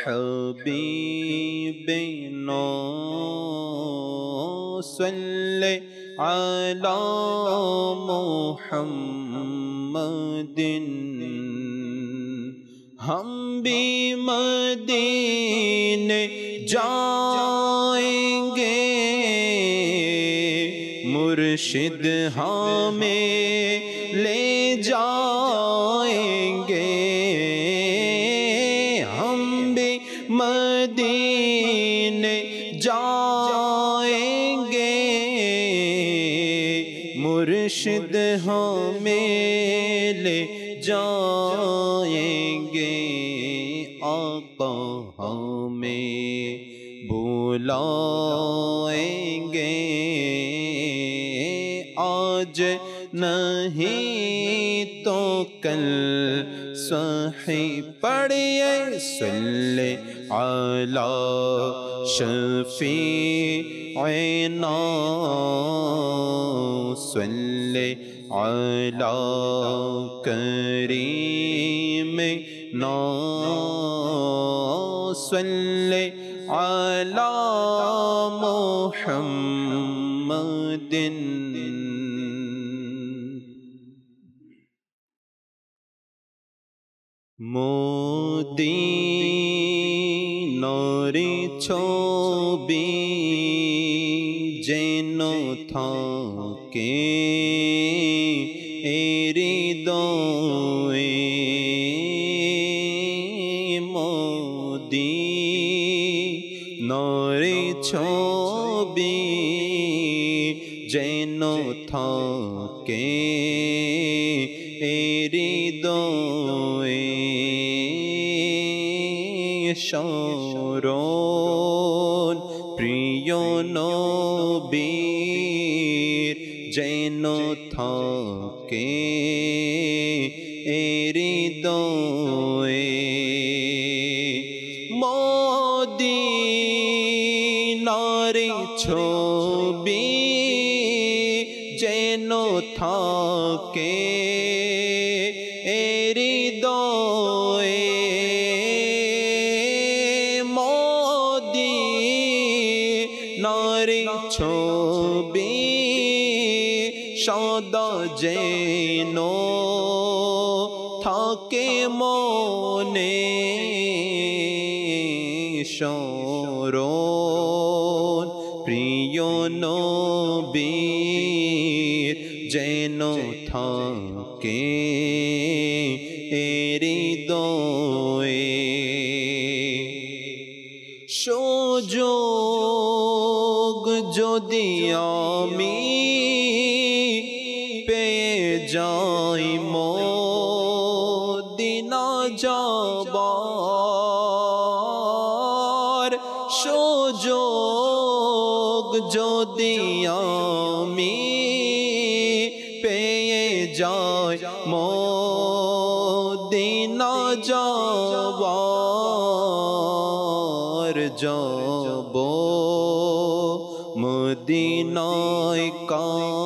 হাবিবিনা সাল্লি আলা মুহাম্মাদিন हम भी मदीने जाएंगे मुर्शिद हमें ले जाएंगे हम भी मदीने जाएंगे मुर्शिद हमें ले जाएंगे आका हमें बुलाएंगे आज नहीं तो कल सही पढ़िए सल्ले अला शफीअना सल्ले अला करीमिना सल्ले अला मुहम्मदिन। মদিনার ছবি যেন থাকে হৃদয়ে মদিনার ছবি যেন থাকে হৃদয়ে শরণ প্রিয় নবীর যেন থাকে হৃদয়ে মদিনার ছবি যেন থাকে হৃদয়ে মদিনার ছবি সদা যেন থাকে মনে শরণ প্রিয় নবীর যেন থাকে হৃদয়ে সুযোগ যদি আমি পেয়ে যাই মদিনা যাবার সুযোগ যদি আমি পেয়ে যাই মদিনা যাবার যাব মদিনায় কান্নারত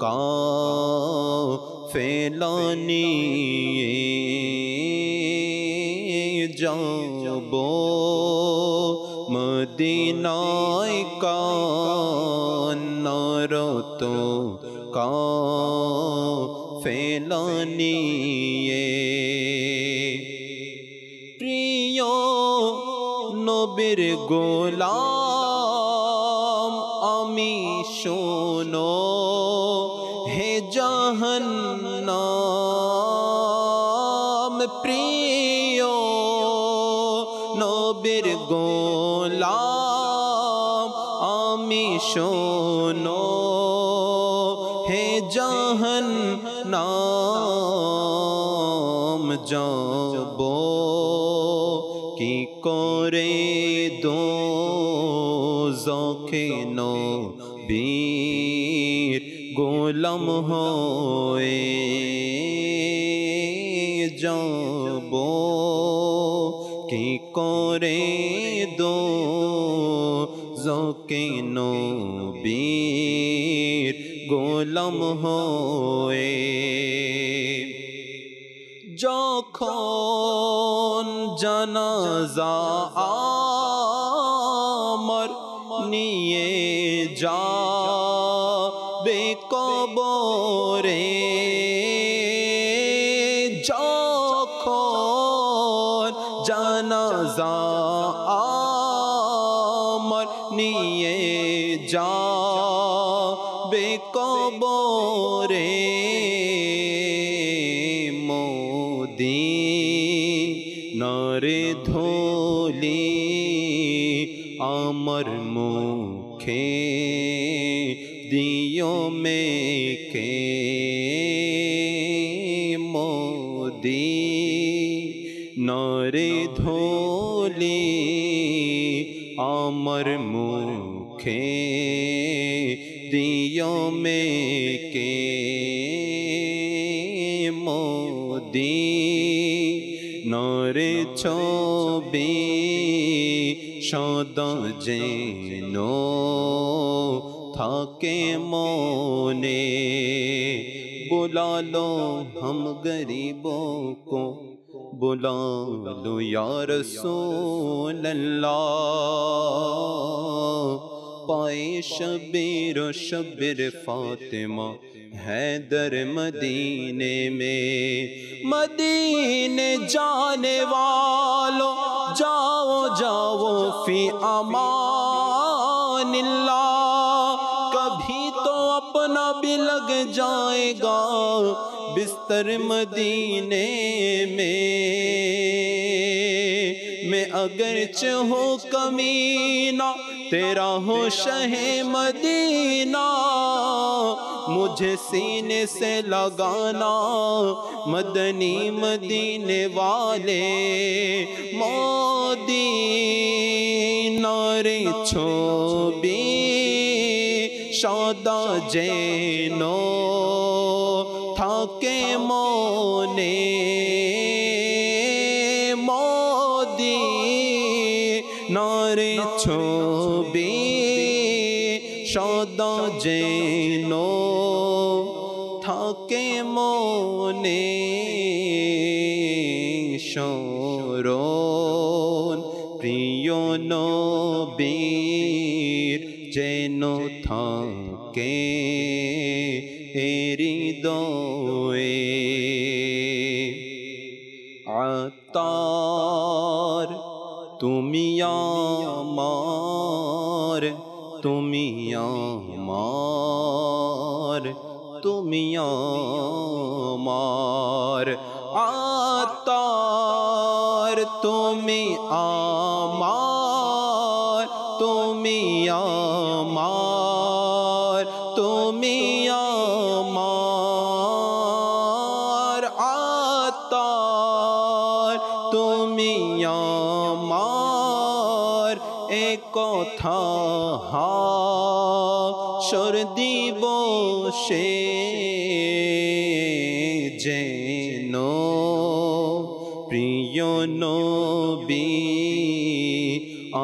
কাফেলা নিয়ে যাব মদিনায় কান্নারত কাফেলা নিয়ে প্রিয় নবীর গোলাম আমি শোনো হে জাহান্নাম প্রিয় নবীর গোলাম শোনো হে জাহান্নাম যাব কি করে দোজখে নবীর গোলাম হয়ে যাব কি করে দোজখে নবীর গোলাম হয়ে যখন জানাজা আমার নিয়ে যাবে কবরে যখন জানাজা আমার নিয়ে যাবে কবরে মদিনারে ধুলি আমার মুখে দিও মেখে মদিনারে ধুলি আমার মুখে দিও মেকে মদিনারে ছবি সদা যেন থাকে মনে बुला लो हम गरीबों को बुला लो या रसूल अल्लाह पाए शबीर शबीर फातिमा हैदर मदीने में मदीने जाने वालों जाओ जाओ फी अमानिल्लाह कभी तो अपना भी लग जाएगा बिस्तर मदीने में अगरचे हो कमीना तेरा हो शहे मदीना मुझे सीने से लगाना मदनी मदीने वाले मदीना रे छोबी सदा जेनो থাকে মনে মদিনারে ছবি সদা যেন থাকে মনে স্মরণ প্রিয় নবীর যেন থাকে হৃদয়ে আতার তুমি আমার তুমি আমার তুমি আমার আতার তুমি আমার তুমি আমার তুমি আমার আতার তুমি আমার এ কথা হাসর দিবসে যেন প্রিয় নবী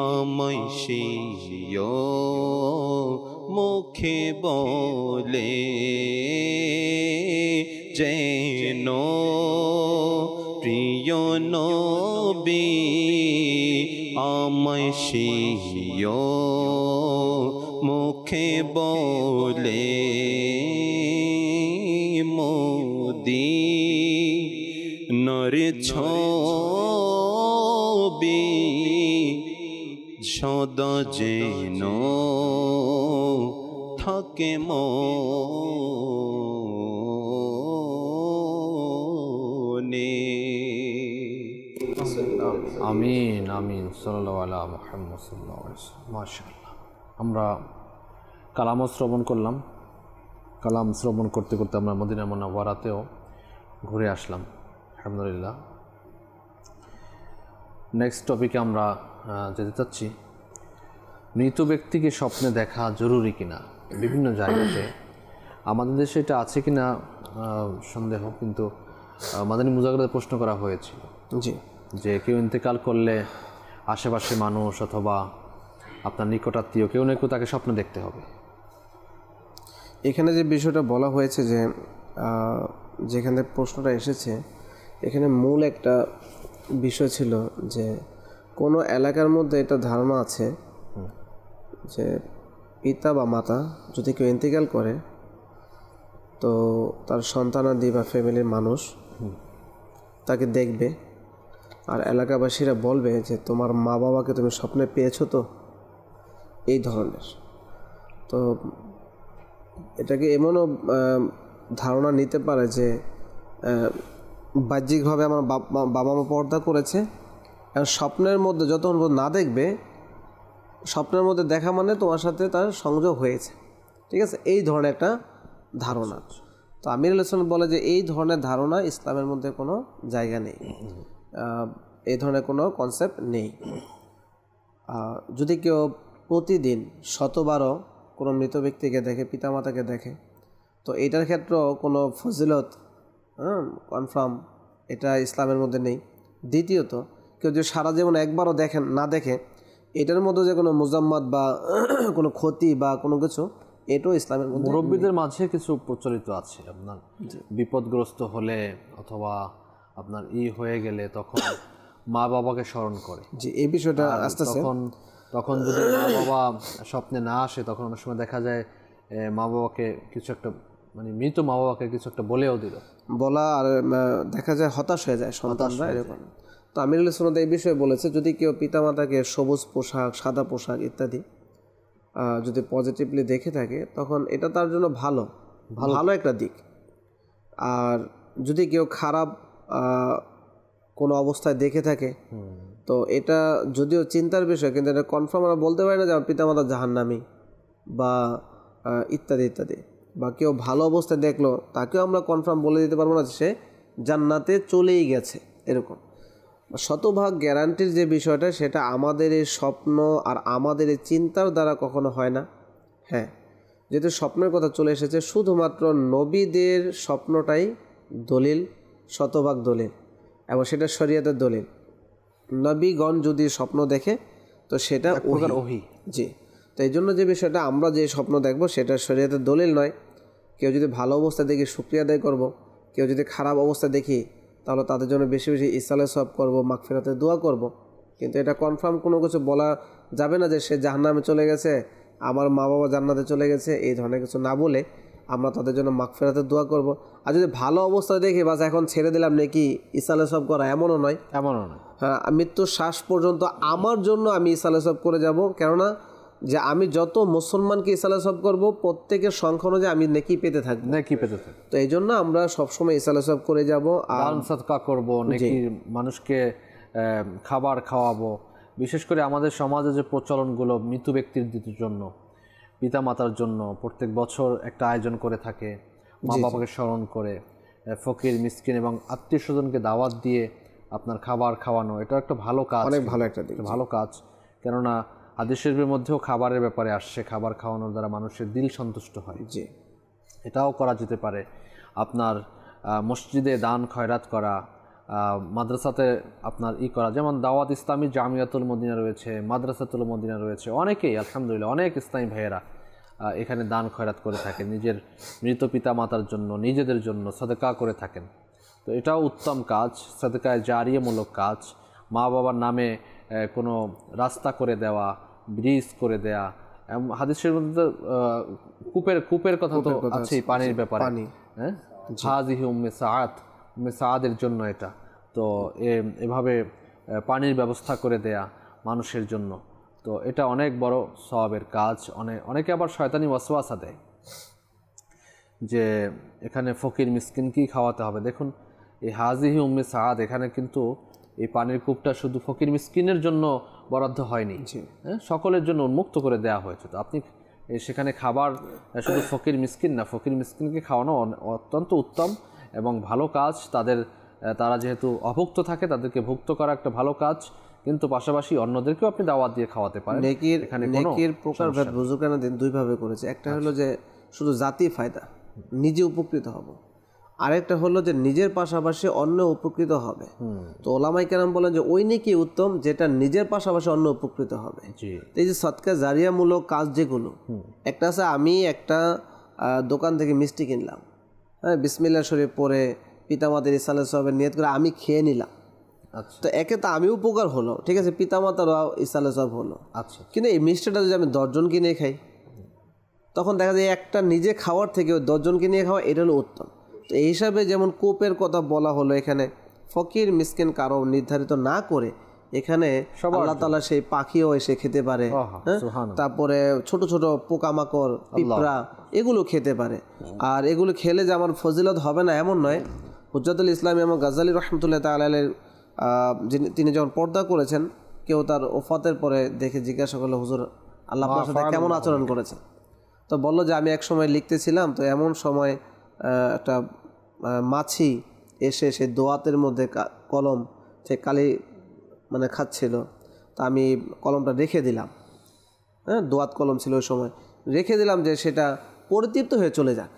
আমায় সিও মুখে বলে যেন প্রিয় নবী আমায় সিও মুখে বলে মদিনার ছবি সদা যেন থাকে মনে। আমিন আমিন সাল্লাল্লাহু আলা মুহাম্মদ সাল্লাল্লাহু আলাইহি ওয়াসাল্লাম। মাশাআল্লাহ, আমরা কালামও শ্রবণ করলাম। কালাম শ্রবণ করতে করতে আমরা মদিনা মুনাওয়ারাতেও ঘুরে আসলাম আলহামদুলিল্লাহ। নেক্সট টপিকে আমরা যেতে চাচ্ছি, মৃত ব্যক্তিকে স্বপ্নে দেখা জরুরি কিনা। বিভিন্ন জায়গাতে আমাদের দেশে এটা আছে কিনা সন্দেহ, কিন্তু মাদানী মুজাকরাতে প্রশ্ন করা হয়েছিল জি, যে কেউ ইন্তেকাল করলে আশেপাশে মানুষ অথবা আপনার নিকটাত্মীয় কেউ না কেউ তাকে স্বপ্নে দেখতে হবে। এখানে যে বিষয়টা বলা হয়েছে যে যেখানে প্রশ্নটা এসেছে, এখানে মূল একটা বিষয় ছিল যে কোনো এলাকার মধ্যে এটা ধারণা আছে যে পিতা বা মাতা যদি কেউ ইন্তেকাল করে তো তার সন্তানাদি বা ফ্যামিলির মানুষ তাকে দেখবে, আর এলাকাবাসীরা বলবে যে তোমার মা বাবাকে তুমি স্বপ্নে পেয়েছো তো, এই ধরনের। তো এটাকে এমনও ধারণা নিতে পারে যে বাহ্যিকভাবে আমার বাবা মা পর্দা করেছে, এবং স্বপ্নের মধ্যে যতক্ষণ না দেখবে, স্বপ্নের মধ্যে দেখা মানে তোমার সাথে তার সংযোগ হয়েছে, ঠিক আছে, এই ধরনের একটা ধারণা। তো আমির আলাইহিস সালাম বলে যে এই ধরনের ধারণা ইসলামের মধ্যে কোনো জায়গা নেই, এই ধরনের কোনো কনসেপ্ট নেই। যদি কেউ প্রতিদিন শতবারও কোনো মৃত ব্যক্তিকে দেখে, পিতামাতাকে দেখে, তো এটার ক্ষেত্রেও কোনো ফজিলত কনফার্ম এটা ইসলামের মধ্যে নেই। দ্বিতীয়ত, কেউ যদি সারা জীবন একবারও দেখেন না দেখে, এটার মধ্যে যে কোনো মুজাম্মাত বা কোনো ক্ষতি বা কোনো কিছু, এটাও ইসলামের মধ্যে। মুরব্বীদের মাঝে কিছু প্রচলিত আছে, আপনার বিপদগ্রস্ত হলে অথবা আপনার হয়ে গেলে তখন মা বাবাকে স্মরণ করে। জি, এই বিষয়টা আস্তে আস্তে তখন যদি মা বাবা স্বপ্নে না আসে, তখন অনেক সময় দেখা যায় মা বাবাকে কিছু একটা, মানে মৃত মা বাবাকে কিছু একটা বলেও দিল, বলা, আর দেখা যায় হতাশ হয়ে যায় সন্তানরা এরকম। তো আমির আলাইহিস সালাম এই বিষয়ে বলেছে, যদি কেউ পিতামাতাকে সবুজ পোশাক, সাদা পোশাক ইত্যাদি যদি পজিটিভলি দেখে থাকে, তখন এটা তার জন্য ভালো একটা দিক। আর যদি কেউ খারাপ কোনো অবস্থায় দেখে থাকে, তো এটা যদিও চিন্তার বিষয়, কিন্তু এটা কনফার্ম আমরা বলতে পারি না যে আমার পিতামাতা জাহান্নামী বা ইত্যাদি ইত্যাদি। বা কেউ ভালো অবস্থায় দেখলো, তাকেও আমরা কনফার্ম বলে দিতে পারবো না যে সে জান্নাতে চলেই গেছে এরকম। শতভাগ গ্যারান্টির যে বিষয়টা, সেটা আমাদের এই স্বপ্ন আর আমাদের এই চিন্তার দ্বারা কখনো হয় না। হ্যাঁ, যেহেতু স্বপ্নের কথা চলে এসেছে, শুধুমাত্র নবীদের স্বপ্নটাই দলিল, শতভাগ দলিল, এবং সেটা শরীয়তের দলিল। নবীগণ যদি স্বপ্ন দেখে তো সেটা ওহী। জি, তো এই জন্য যে বিষয়টা আমরা যে স্বপ্ন দেখব সেটা শরীয়তের দলিল নয়। কেউ যদি ভালো অবস্থা দেখি শুকরিয়া আদায় করব, কেউ যদি খারাপ অবস্থা দেখি তাহলে তাদের জন্য বেশি বেশি ইসালে সওয়াব করব, মাগফিরাতের দোয়া করব। কিন্তু এটা কনফার্ম কোনো কিছু বলা যাবে না যে সে জাহান্নামে চলে গেছে, আমার মা বাবা জান্নাতে চলে গেছে, এই ধরনের কিছু না বলে আমরা তাদের জন্য মাগফিরাতের দোয়া করব। আর যদি ভালো অবস্থায় দেখি বাস এখন ছেড়ে দিলাম নাকি ইসালে সওয়াব করা, এমনও নয়। হ্যাঁ, মৃত্যুর শ্বাস পর্যন্ত আমার জন্য আমি ইসালে সওয়াব করে যাব, কেননা যে আমি যত মুসলমানকে ইসালে সওয়াব করব, প্রত্যেকের সংখ্যা অনুযায়ী আমি নেকি পেতে থাকবো। তো এই জন্য আমরা সবসময় ইসালে সওয়াব করে যাব, দান সাদকা করব, নেকি মানুষকে খাবার খাওয়াবো। বিশেষ করে আমাদের সমাজে যে প্রচলনগুলো মৃত ব্যক্তির জন্য, পিতা মাতার জন্য প্রত্যেক বছর একটা আয়োজন করে থাকে, মা বাবাকে স্মরণ করে, ফকির মিসকিন এবং আত্মীয় স্বজনকে দাওয়াত দিয়ে আপনার খাবার খাওয়ানো, এটা একটা ভালো কাজ, অনেক ভালো একটা দিক, ভালো কাজ। কেননা হাদিস শরীফের মধ্যেও খাবারের ব্যাপারে আসছে, খাবার খাওয়ানোর দ্বারা মানুষের দিল সন্তুষ্ট হয়। জি, এটাও করা যেতে পারে। আপনার মসজিদে দান খয়রাত করা, মাদ্রাসাতে আপনার করা, যেমন দাওয়াত ইসলামী জামিয়াতুল মদিনা রয়েছে, মাদ্রাসাতুল মদিনা রয়েছে, অনেকেই আলহামদুলিল্লাহ অনেক ইসলামী ভাইয়েরা এখানে দান খয়রাত করে থাকেন, নিজের মৃত পিতা মাতার জন্য, নিজেদের জন্য সাদকা করে থাকেন। তো এটাও উত্তম কাজ, সাদকায়ে জারিয়ামূলক কাজ। মা বাবার নামে কোনো রাস্তা করে দেওয়া, ব্রিজ করে দেয়া, হাদিসের মধ্যে কূপের কথা তো আছেই, পানির ব্যাপারে। হ্যাঁ, হাযিহি উম্মে সাআদের জন্য এটা। তো এভাবে পানির ব্যবস্থা করে দেয়া মানুষের জন্য, তো এটা অনেক বড় সওয়াবের কাজ। অনেকে আবার শয়তানি ওয়াসওয়াসা দেয় যে এখানে ফকির মিসকিনকেই খাওয়াতে হবে। দেখুন, এই হাযিহি উম্মে সাআদ, এখানে কিন্তু এই পানির কূপটা শুধু ফকির মিসকিনের জন্য বরাদ্দ হয়নি, হ্যাঁ, সকলের জন্য উন্মুক্ত করে দেওয়া হয়েছে। তো আপনি সেখানে খাবার শুধু ফকির মিসকিন না, ফকির মিসকিনকে খাওয়ানো অত্যন্ত উত্তম এবং ভালো কাজ। তারা যেহেতু অভুক্ত থাকে তাদেরকে ভুক্ত করা একটা ভালো কাজ, কিন্তু পাশাপাশি অন্যদেরকেও আপনি দাওয়াত দিয়ে খাওয়াতে পারেন। নেকির প্রকারভেদ বুজুর্গানা দিন দুইভাবে করেছে। একটা হলো যে শুধু জাতি ফায়দা, নিজে উপকৃত হব, আরেকটা হলো যে নিজের পাশাপাশি অন্য উপকৃত হবে। তো ওলামায়ে কেরাম বলেন যে ওই নেকি উত্তম যেটা নিজের পাশাপাশি অন্য উপকৃত হবে। এই যে সদকা জারিয়ামূলক কাজ যেগুলো, একটা আছে আমি একটা দোকান থেকে মিষ্টি কিনলাম, হ্যাঁ, বিসমিল্লাহ শরীফ পড়ে পিতামাতার ইসালে সবের নিয়ত করে আমি খেয়ে নিলাম। আচ্ছা, তো একে তো আমি উপকার হলো, ঠিক আছে, পিতামাতারও ইসালে সব হলো। আচ্ছা, কিন্তু এই মিষ্টিটা যদি আমি 10 জনকে নিয়ে খাই, তখন দেখা যায় একটা নিজে খাওয়ার থেকে 10 জনকে নিয়ে খাওয়া এটা হলো উত্তম। তো এই হিসাবে যেমন কোপের কথা বলা হলো, এখানে ফকির মিসকিন কারো নির্ধারিত না করে এখানে আল্লাহ তাআলা সেই পাখিও এসে খেতে পারে, তারপরে ছোট ছোট পোকামাকড়, পিঁপড়া এগুলো খেতে পারে। আর এগুলো খেলে যে আমার ফজিলত হবে না এমন নয়। হুজ্জাতুল ইসলাম ইমাম গাজ্জালী রাহমাতুল্লাহ তাআলা আলাইহির তিনি যখন পর্দা করেছেন, কেউ তার ওফাতের পরে দেখে জিজ্ঞাসা করলো, হুজুর আল্লাহ আপনার সাথে কেমন আচরণ করেছে? তো বললো যে আমি এক সময় লিখতেছিলাম, তো এমন সময় একটা মাছি এসে সে দোয়াতের মধ্যে কলম সে কালি মানে খাচ্ছিল, তা আমি কলমটা রেখে দিলাম, হ্যাঁ, দোয়াত কলম ছিল ওই সময়, রেখে দিলাম যে সেটা পরিতৃপ্ত হয়ে চলে যাক।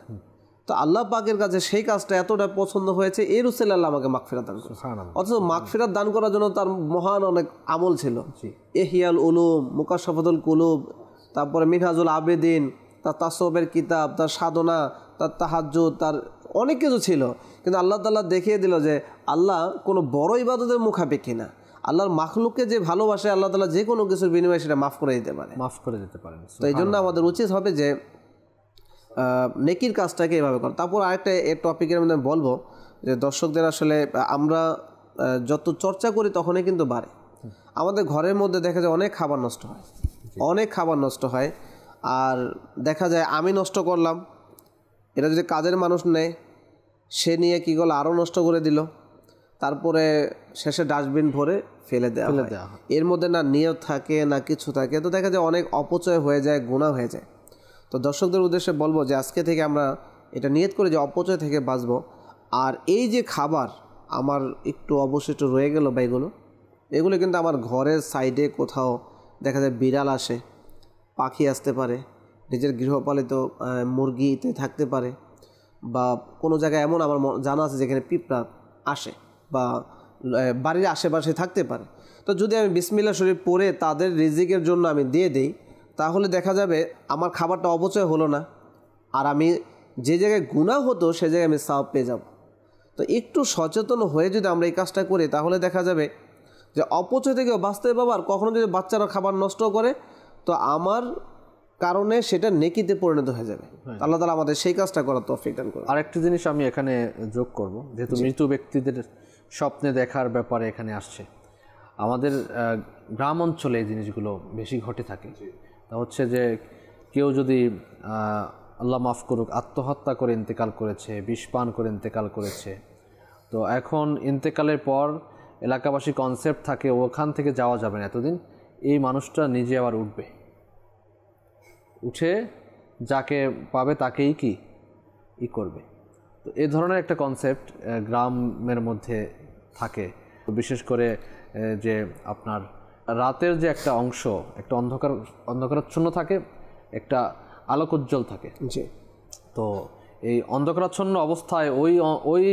তো আল্লাহ পাকের কাছে সেই কাজটা এতটা পছন্দ হয়েছে, এর উসিলে আল্লাহ আমাকে মাগফিরাত দান করেছে। অথচ মাগফিরাত দান করার জন্য তার মহান অনেক আমল ছিল, ইহইয়াল উলুম, মুকাশফাতুল কুলুব, তারপরে মিনহাজুল আবেদিন, তার তাসওয়ুফের কিতাব, তার সাধনা, তার তাহাজ্জুদ, তার অনেক কিছু ছিল। কিন্তু আল্লাহ তাআলা দেখিয়ে দিল যে আল্লাহ কোনো বড় ইবাদতের মুখাপেক্ষী না। আল্লাহর মাখলুককে যে ভালোবাসে আল্লাহ তাআলা যে কোনো কিছুর বিনিময়ে সেটা মাফ করে দিতে পারে। তো এই জন্য আমাদের উচিত হবে যে নেকির কাজটাকে এভাবে করা। তারপর আরেকটা এই টপিকের মধ্যে বলবো যে দর্শকদের আসলে আমরা যত চর্চা করি তখনই কিন্তু বাড়ে। আমাদের ঘরের মধ্যে দেখা যায় অনেক খাবার নষ্ট হয়, আর দেখা যায় আমি নষ্ট করলাম, এটা যদি কাজের মানুষ নেয় সে নিয়ে কী করলো আরও নষ্ট করে দিল, তারপরে শেষে ডাস্টবিন ভরে ফেলে দেওয়া হয়। এর মধ্যে না নিয়ত থাকে না কিছু থাকে, তো দেখা যায় অনেক অপচয় হয়ে যায়, গুনাহ হয়ে যায়। তো দর্শকদের উদ্দেশ্যে বলবো যে আজকে থেকে আমরা এটা নিয়ত করে যে অপচয় থেকে বাঁচবো। আর এই যে খাবার আমার একটু অবশিষ্ট রয়ে গেল বা এগুলো কিন্তু আমার ঘরের সাইডে কোথাও দেখা যায় বিড়াল আসে, পাখি আসতে পারে, নিজের গৃহপালিত মুরগিতে থাকতে পারে, বা কোনো জায়গায় এমন আমার জানা আছে যেখানে পিঁপড়া আসে বা বাড়ির আশেপাশে থাকতে পারে। তো যদি আমি বিসমিল্লাহ শরীফ পড়ে তাদের রিজিকের জন্য আমি দিয়ে দিই, তাহলে দেখা যাবে আমার খাবারটা অপচয় হলো না, আর আমি যে জায়গায় গুনাহ হতো সে জায়গায় আমি সওয়াব পেয়ে যাব। তো একটু সচেতন হয়ে যদি আমরা এই কাজটা করি, তাহলে দেখা যাবে যে অপচয় থেকেও বাঁচতে পারবো। আর কখনো যদি বাচ্চারা খাবার নষ্ট করে, তো আমার কারণে সেটা নেকিতে পরিণত হয়ে যাবে। আল্লাহ তাআলা আমাদের সেই কাজটা করার তৌফিক দান করুন। আরেকটি জিনিস আমি এখানে যোগ করব, যেহেতু মৃত ব্যক্তিদের স্বপ্নে দেখার ব্যাপারে এখানে আসছে, আমাদের গ্রাম অঞ্চলে এই জিনিসগুলো বেশি ঘটে থাকে। তা হচ্ছে যে কেউ যদি আল্লাহ মাফ করুক আত্মহত্যা করে ইন্তেকাল করেছে, বিষ পান করে ইন্তেকাল করেছে, তো এখন ইন্তেকালের পর এলাকাবাসী কনসেপ্ট থাকে ওখান থেকে যাওয়া যাবে না এতদিন, এই মানুষটা নিজে আবার উঠে যাকে পাবে তাকেই কি করবে। তো এই ধরনের একটা কনসেপ্ট গ্রামের মধ্যে থাকে। বিশেষ করে যে আপনার রাতের যে একটা অংশ, একটা অন্ধকারাচ্ছন্ন থাকে, একটা আলোকোজ্জ্বল থাকে। তো এই অন্ধকারাচ্ছন্ন অবস্থায় ওই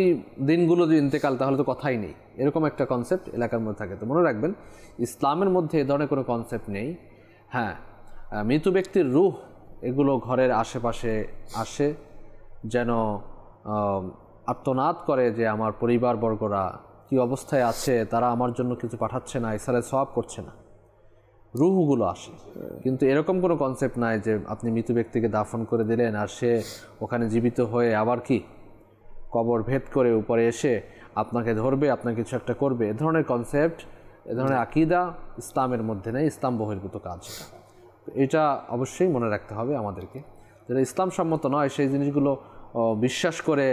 দিনগুলো যদি ইন্তেকাল, তাহলে তো কথাই নেই, এরকম একটা কনসেপ্ট এলাকার মধ্যে থাকে। তো মনে রাখবেন, ইসলামের মধ্যে এ ধরনের কোনো কনসেপ্ট নেই। হ্যাঁ, মৃত ব্যক্তির রূহ এগুলো ঘরের আশেপাশে আসে, যেন আর্তনাদ করে যে আমার পরিবারবর্গরা কি অবস্থায় আছে, তারা আমার জন্য কিছু পাঠাচ্ছে না, ইসালে সওয়াব করছে না, রূহগুলো আসে। কিন্তু এরকম কোনো কনসেপ্ট নাই যে আপনি মৃত ব্যক্তিকে দাফন করে দিলেন আর সে ওখানে জীবিত হয়ে আবার কবর ভেদ করে উপরে এসে আপনাকে ধরবে, আপনাকে কিছু একটা করবে। এ ধরনের কনসেপ্ট, এ ধরনের আকীদা ইসলামের মধ্যে নেই, ইসলাম বহির্ভূত কাজ। এটা অবশ্যই মনে রাখতে হবে আমাদেরকে, যেটা ইসলাম সম্মত নয় সেই জিনিসগুলো বিশ্বাস করে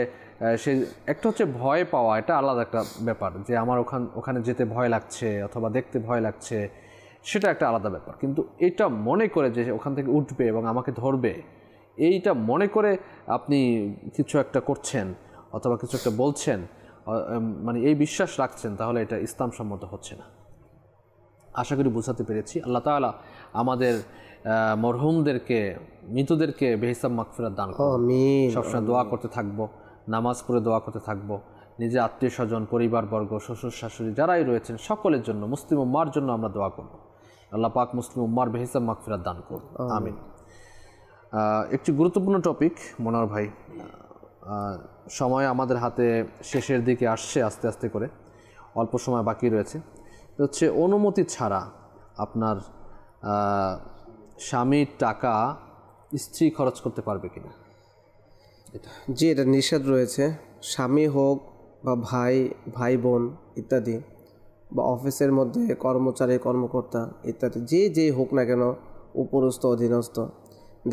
সেই একটা হচ্ছে ভয় পাওয়া, এটা আলাদা একটা ব্যাপার, যে আমার ওখানে যেতে ভয় লাগছে অথবা দেখতে ভয় লাগছে, সেটা একটা আলাদা ব্যাপার। কিন্তু এটা মনে করে যে ওখান থেকে উঠবে এবং আমাকে ধরবে, এইটা মনে করে আপনি কিছু একটা করছেন অথবা কিছু একটা বলছেন, মানে এই বিশ্বাস রাখছেন, তাহলে এটা ইসলাম সম্মত হচ্ছে না। আশা করি বোঝাতে পেরেছি। আল্লাহ তাআলা আমাদের মরহুমদেরকে, মৃতদেরকে বেহিসাব মাগফিরাত দান করুন। আমিন। সবসময় দোয়া করতে থাকবো, নামাজ পড়ে দোয়া করতে থাকবো, নিজের আত্মীয় স্বজন, পরিবারবর্গ, শ্বশুর শাশুড়ি যারাই রয়েছেন সকলের জন্য, মুসলিম উম্মার জন্য আমরা দোয়া করব। আল্লাহ পাক মুসলিম উম্মার বেহিসাব মাগফিরাত দান করুন, আমিন। একটি গুরুত্বপূর্ণ টপিক মনোয়ার ভাই, সময় আমাদের হাতে শেষের দিকে আসছে আস্তে আস্তে করে, অল্প সময় বাকি রয়েছে। হচ্ছে অনুমতি ছাড়া আপনার স্বামীর টাকা স্ত্রী খরচ করতে পারবে কিনা? জি, এটা নিষেধ রয়েছে। স্বামী হোক বা ভাই বোন ইত্যাদি, বা অফিসের মধ্যে কর্মচারী কর্মকর্তা ইত্যাদি, যেই হোক না কেন, উপরস্থ অধীনস্থ,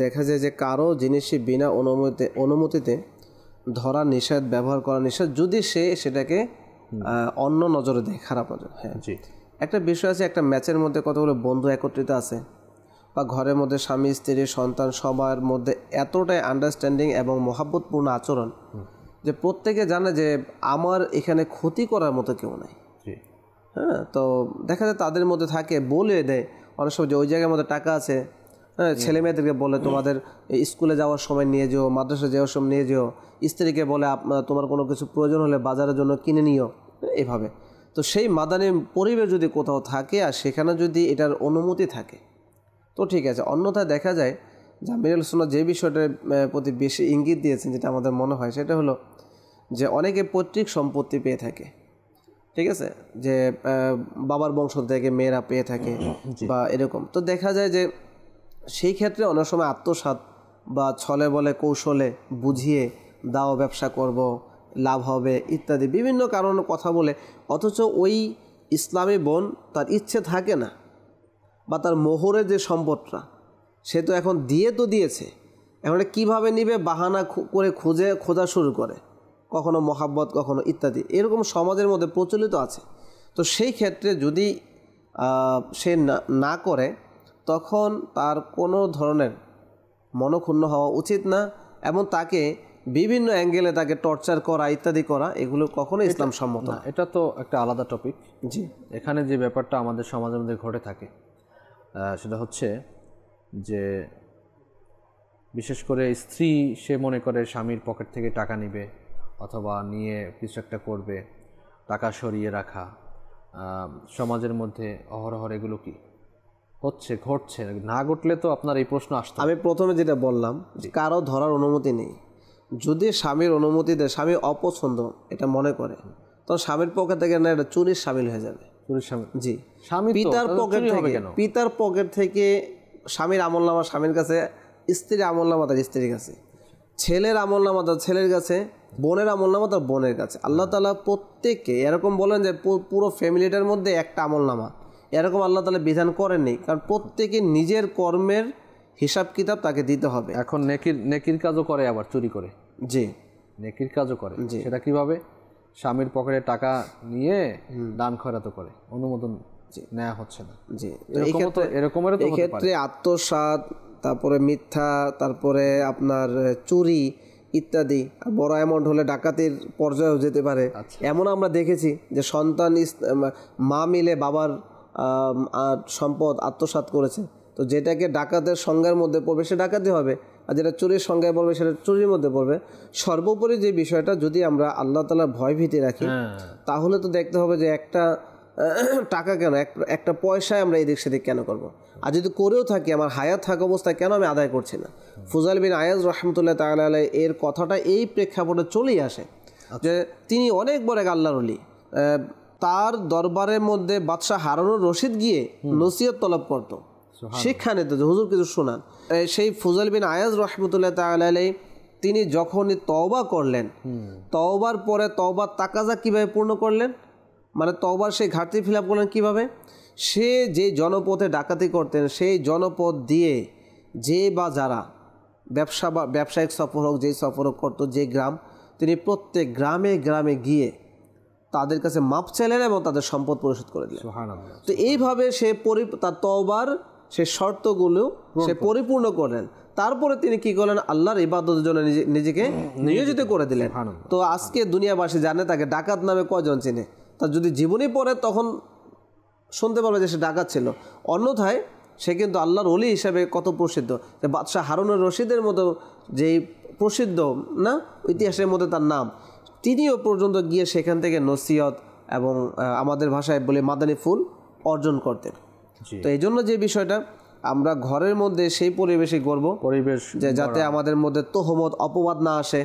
দেখা যায় যে কারো জিনিসই বিনা অনুমতিতে ধরা নিষেধ, ব্যবহার করা নিষেধ, যদি সে সেটাকে অন্য নজরে দেয়, খারাপ নজর। হ্যাঁ, জি। একটা বিষয় আছে, একটা ম্যাচের মধ্যে কতগুলো বন্ধু একত্রিত আছে, বা ঘরের মধ্যে স্বামী স্ত্রী সন্তান সবার মধ্যে এতটাই আন্ডারস্ট্যান্ডিং এবং মহাব্বতপূর্ণ আচরণ যে প্রত্যেকে জানে যে আমার এখানে ক্ষতি করার মতো কেউ নাই। হ্যাঁ, তো দেখা যায় তাদের মধ্যে থাকে, বলে দেয় অনেক সময় যে ওই জায়গার মধ্যে টাকা আছে, হ্যাঁ, ছেলে মেয়েদেরকে বলে তোমাদের স্কুলে যাওয়ার সময় নিয়ে যেও, মাদ্রাসা যাওয়ার সময় নিয়ে যেও, স্ত্রীকে বলে তোমার কোনো কিছু প্রয়োজন হলে বাজারের জন্য কিনে নিও, এভাবে। তো সেই মাদানী পরিবেশ যদি কোথাও থাকে আর সেখানে যদি এটার অনুমতি থাকে তো ঠিক আছে। অন্যথায় দেখা যায় যে আমিরুল সুন্নাহ যে বিষয়টার প্রতি বেশি ইঙ্গিত দিয়েছেন, যেটা আমাদের মনে হয় সেটা হলো যে অনেকে পৈতৃক সম্পত্তি পেয়ে থাকে, ঠিক আছে, যে বাবার বংশ থেকে মেয়েরা পেয়ে থাকে বা এরকম। তো দেখা যায় যে সেই ক্ষেত্রে অনেক সময় আত্মসাৎ বা ছলে বলে কৌশলে বুঝিয়ে দাও, ব্যবসা করব, লাভ হবে ইত্যাদি বিভিন্ন কারণে কথা বলে, অথচ ওই ইসলামী বোন তার ইচ্ছে থাকে না, বা তার মোহরের যে সম্পদটা সে তো এখন দিয়েছে, এখন কীভাবে নিবে বাহানা করে খোঁজা শুরু করে, কখনো মহাব্বত কখনো ইত্যাদি, এরকম সমাজের মধ্যে প্রচলিত আছে। তো সেই ক্ষেত্রে যদি সে না করে, তখন তার কোনো ধরনের মনক্ষুণ্ণ হওয়া উচিত না, এবং তাকে বিভিন্ন অ্যাঙ্গেলে তাকে টর্চার করা ইত্যাদি করা, এগুলো কখনো ইসলাম সম্মত না। এটা তো একটা আলাদা টপিক। জি, এখানে যে ব্যাপারটা আমাদের সমাজের মধ্যে ঘটে থাকে সেটা হচ্ছে যে বিশেষ করে স্ত্রী সে মনে করে স্বামীর পকেট থেকে টাকা নেবে অথবা নিয়ে কিছু একটা করবে, টাকা সরিয়ে রাখা, সমাজের মধ্যে অহরহ এগুলো কি ঘটছে না ঘটলে তো আপনার এই প্রশ্ন আসতো। আমি প্রথমে যেটা বললাম, কারো ধরার অনুমতি নেই। যদি স্বামীর অনুমতি দেয়, স্বামী অপছন্দ এটা মনে করে, তখন স্বামীর পকেট থেকে না, এটা চুরির সামিল হয়ে যাবে। জি, পিতার পকেট থেকে স্বামীর আমলনামা স্বামীর কাছে, স্ত্রীর আমলনামা তার স্ত্রীর কাছে, ছেলের আমলনামা তার ছেলের কাছে, বোনের আমলনামা তার বোনের কাছে। আল্লাহ তাআলা প্রত্যেককে এরকম বলেন যে পুরো ফ্যামিলিটার মধ্যে একটা আমলনামা, এরকম আল্লাহ তাআলা বিধান করেননি, কারণ প্রত্যেকে নিজের কর্মের হিসাব কিতাব তাকে দিতে হবে। এখন নেকির কাজও করে, আবার চুরি করে। জি, নেকির কাজও করে। সেটা কিভাবে? স্বামীর পকেটে টাকা নিয়ে দান খয়রাত করে, অনুমোদন নেওয়া হচ্ছে না। জি, এই ক্ষেত্রে আত্মসাৎ, তারপরে মিথ্যা, তারপরে আপনার চুরি ইত্যাদি, বড় অ্যামাউন্ট হলে ডাকাতির পর্যায়েও যেতে পারে। এমন আমরা দেখেছি যে সন্তান মা মিলে বাবার সম্পদ আত্মসাৎ করেছে, তো যেটাকে ডাকাতের সংজ্ঞার মধ্যে পড়বে সে ডাকাতি হবে, আর যেটা চুরির সংজ্ঞায় পড়বে সেটা চুরির মধ্যে পড়বে। সর্বোপরি যে বিষয়টা, যদি আমরা আল্লাহ তাআলার ভয় ভীতি রাখি, তাহলে তো দেখতে হবে যে একটা টাকা কেন, একটা পয়সায় আমরা এদিক সেদিক কেন করব, আর যদি করেও থাকি আমার হায়াত থাকা অবস্থায় কেন আমি আদায় করছি না। ফুজাইল বিন আয়াজ রাহমাতুল্লাহ তাআলা আলাইহি এর কথাটা এই প্রেক্ষাপটে চলেই আসে যে তিনি অনেক বড় এক আল্লাহর ওলি, তার দরবারের মধ্যে বাদশাহ হারুনুর রশিদ গিয়ে নসিহত তলব করত, শিক্ষা নিত যে হুজুর কিছু শোনান। সেই ফুজাইল বিন আয়াজ রাহমাতুল্লাহ তাআলা আলাইহি তিনি যখনই তওবা করলেন, তওবার পরে তওবার তাকাজা কিভাবে পূর্ণ করলেন, মানে তওবার সেই ঘাটতি ফিল আপ করলেন কীভাবে? সে যে জনপথে ডাকাতি করতেন, সেই জনপথ দিয়ে যে বা যারা ব্যবসায়িক সফর হোক, যেই সফর হোক করতো, যে গ্রাম, তিনি প্রত্যেক গ্রামে গ্রামে গিয়ে তাদের কাছে মাপ চাইলেন এবং তাদের সম্পদ পরিশোধ করে দিলেন। সুবহানাল্লাহ। তো এইভাবে সে তার তওবার সে শর্তগুলো সে পরিপূর্ণ করলেন। তারপরে তিনি কি করলেন, আল্লাহর ইবাদতের জন্য নিজেকে নিয়োজিত করে দিলেন। তো আজকে দুনিয়াবাসী জানে তাকে ডাকাত নামে কয়জন চিনে? তার যদি জীবনী পড়ে তখন শুনতে পারবে যে সে ডাকাত ছিল, অন্যথায় সে কিন্তু আল্লাহর ওলি হিসাবে কত প্রসিদ্ধ। যে বাদশাহ হারুনুর রশিদের মতো যেই প্রসিদ্ধ না ইতিহাসের মধ্যে তার নাম, তিনিও পর্যন্ত গিয়ে সেখান থেকে নসিহত এবং আমাদের ভাষায় বলে মাদানী ফুল অর্জন করতেন। তো এই জন্য যে বিষয়টা আমরা ঘরের মধ্যে সেই পরিবেশে গড়ব, পরিবেশ যে যাতে আমাদের মধ্যে তোহমত অপবাদ না আসে।